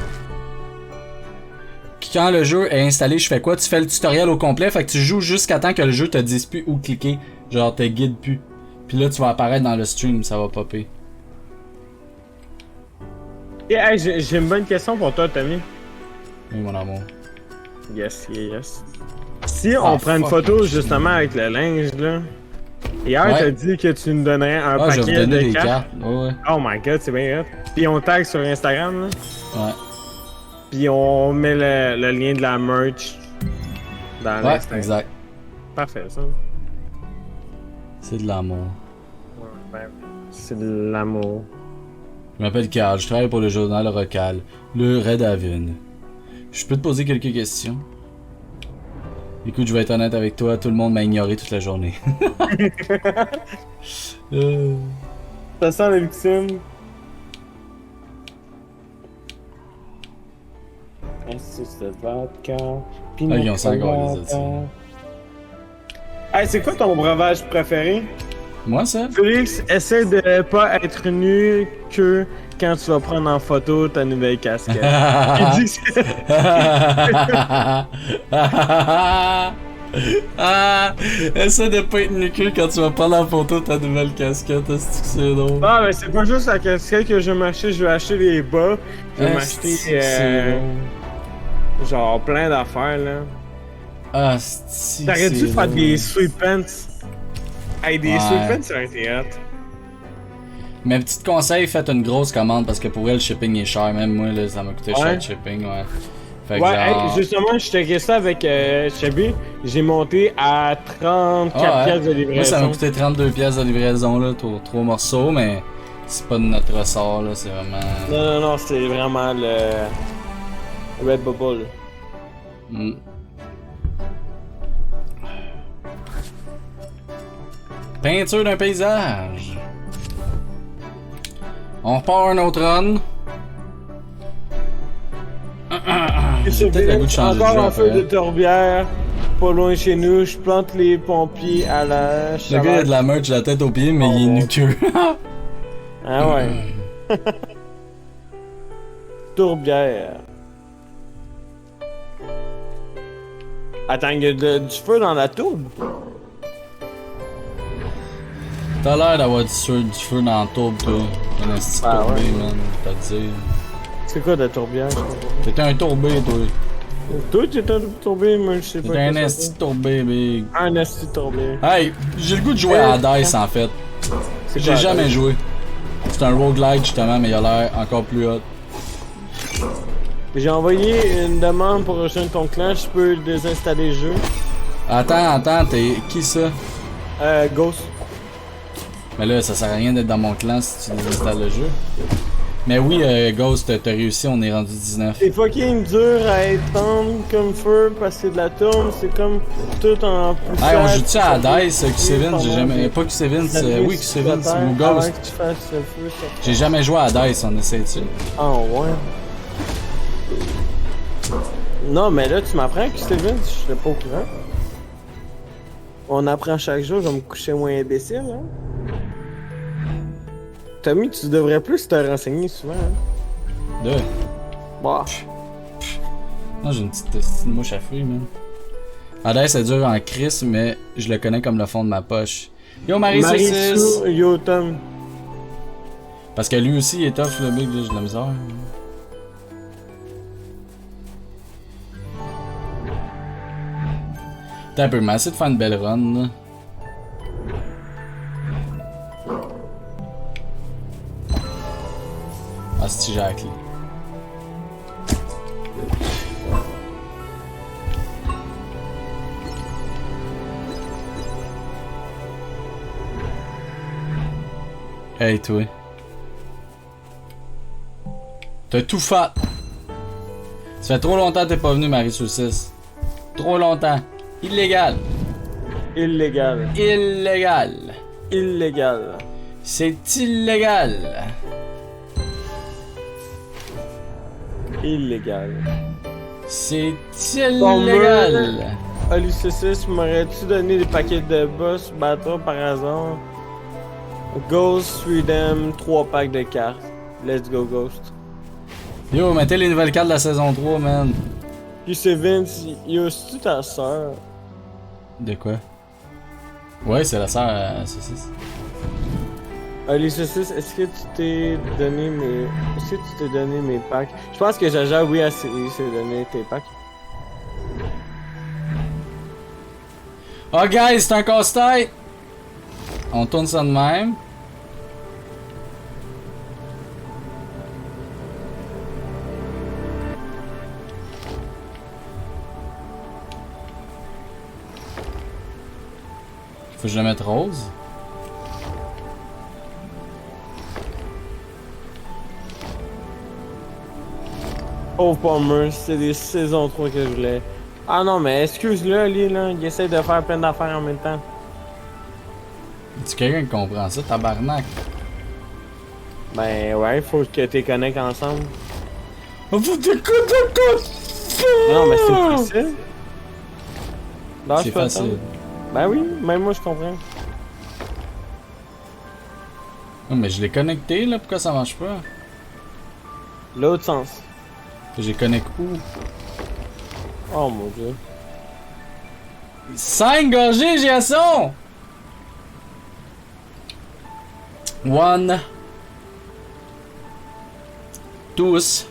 quand le jeu est installé, je fais quoi? Tu fais le tutoriel au complet, fait que tu joues jusqu'à temps que le jeu te dise plus où cliquer. Genre, te guide plus. Puis là, tu vas apparaître dans le stream, ça va popper. Hey, j'ai une bonne question pour toi, Tommy. Oui, mon amour. Yes. Si on prend une photo justement avec le linge, là. Hier, t'as dit que tu nous donnerais un je vais vous paquet donner de des cartes. cartes. Ouais. Oh my god, c'est bien hot. Puis on tag sur Instagram, là. Ouais. Puis on met le lien de la merch dans Ouais, l'Instagram. exact. Parfait, ça. C'est de l'amour. C'est de l'amour. Je m'appelle Carl, je travaille pour le journal local, le Red Haven. Je peux te poser quelques questions? Écoute, je vais être honnête avec toi, tout le monde m'a ignoré toute la journée. Ça sent la victime. Est-ce que vodka? Ah, ils ont ça encore, les autres. Hey, c'est quoi ton breuvage préféré? Moi, ça? Félix, essaie de pas être nu que quand tu vas prendre en photo ta nouvelle casquette. Il dit que c'est... Essaie de pas être nu-cul quand tu vas prendre en photo ta nouvelle casquette, est-ce que c'est drôle? Ah, mais c'est pas juste la casquette que je vais m'acheter, je vais acheter les bas, je vais m'acheter genre plein d'affaires là. Ah, si. T'aurais dû faire des sweatpants. Hey, des sweatpants sur un théâtre. Mais petit conseil, faites une grosse commande parce que pour elle, le shipping est cher. Même moi, là, ça m'a coûté cher le shipping, ouais. Fait que Ouais, genre... hey, justement, je checkais ça avec Chubby. J'ai monté à 34 pièces de livraison. Moi, ça m'a coûté 32 pièces de livraison, là, 3 morceaux, mais c'est pas de notre ressort, là, c'est vraiment... Non, c'est vraiment le Red Bubble. Peinture d'un paysage. On repart un autre run. J'ai peut-être le goût de changer de jeu. Encore un feu de tourbière, pas loin de chez nous, je plante les pompiers à la Le chaleur. gars, il a de la merch, la tête aux pieds, mais il est nu-queux. Ah ouais. Tourbière. Attends, il y a du feu dans la tourbe? T'as l'air d'avoir du feu dans la tourbe, toi. Un esti tourbé, man, t'as dit. C'est quoi de la tourbière? T'es un tourbé, toi. Toi, t'es un tourbé, mais je sais pas. T'es un esti tourbé, big. Un esti tourbé. Hey, j'ai le goût de jouer à Dice, en fait. J'ai jamais joué. C'est un roguelike, justement, mais il a l'air encore plus hot. J'ai envoyé une demande pour rejoindre ton clan, je peux désinstaller le jeu. Attends, t'es qui ça? Ghost. Mais là, ça sert à rien d'être dans mon clan si tu désinstalles le jeu. Mais oui, Ghost, t'as réussi, on est rendu 19. C'est fucking dur à étendre comme feu parce que de la tourbe, c'est comme tout en plus. Hey, on joue-tu à Dice, QC20? J'ai jamais. Pas QC20, oui, QC20 ou Ghost. J'ai jamais joué à Dice, on essaie-tu? Ah ouais. Non, mais là, tu m'apprends que Steven, je serais pas au courant. On apprend chaque jour, je vais me coucher moins imbécile, hein. Tommy, tu devrais plus te renseigner souvent, hein. Bah. Moi, j'ai une petite mouche à fruits, man. Hades, c'est dur en crise, mais je le connais comme le fond de ma poche. Yo, Marie-Saucisse! Yo, Tom. Parce que lui aussi, il est tough, le mec, là, j'ai de la misère. T'as un peu, mais essayer de faire une belle run, là. Ah, c'est Jack, là. Hey, toi. T'as tout fait. Ça fait trop longtemps que t'es pas venu, Marie-Saucisse. Trop longtemps. Illégal. Illégal. Illégal. Illégal. C'est illégal. Illégal. C'est illégal. Alice, m'aurais-tu donné des paquets de boss bâtons par hasard? Ghost, Freedom, 3 packs de cartes. Let's go, Ghost. Yo, mettez les nouvelles cartes de la saison 3, man. Puis c'est Vince, il a aussi ta soeur. De quoi? Ouais, c'est la sœur à saucisse. Les saucisses, est-ce que tu t'es donné mes. Est-ce que tu t'es donné mes packs? Je pense que Jaja, oui, il s'est donné tes packs. Oh, guys, c'est un casse-tête! On tourne ça de même. Faut que je le mette rose. Pauvre Palmer, c'est des saisons 3 que je voulais. Ah non, mais excuse-le, lui, là, il essaie de faire plein d'affaires en même temps. Est-ce quelqu'un qui comprend ça, tabarnak? Ben ouais, faut que t'es connectes ensemble. Faut que t'es connectes! Non, mais c'est facile. C'est facile. Ben oui, même moi je comprends. Non, mais je l'ai connecté là, pourquoi ça marche pas? L'autre sens. J'ai connecté où? Oh mon dieu. 5 gorgées, j'ai à son! 1. Tous.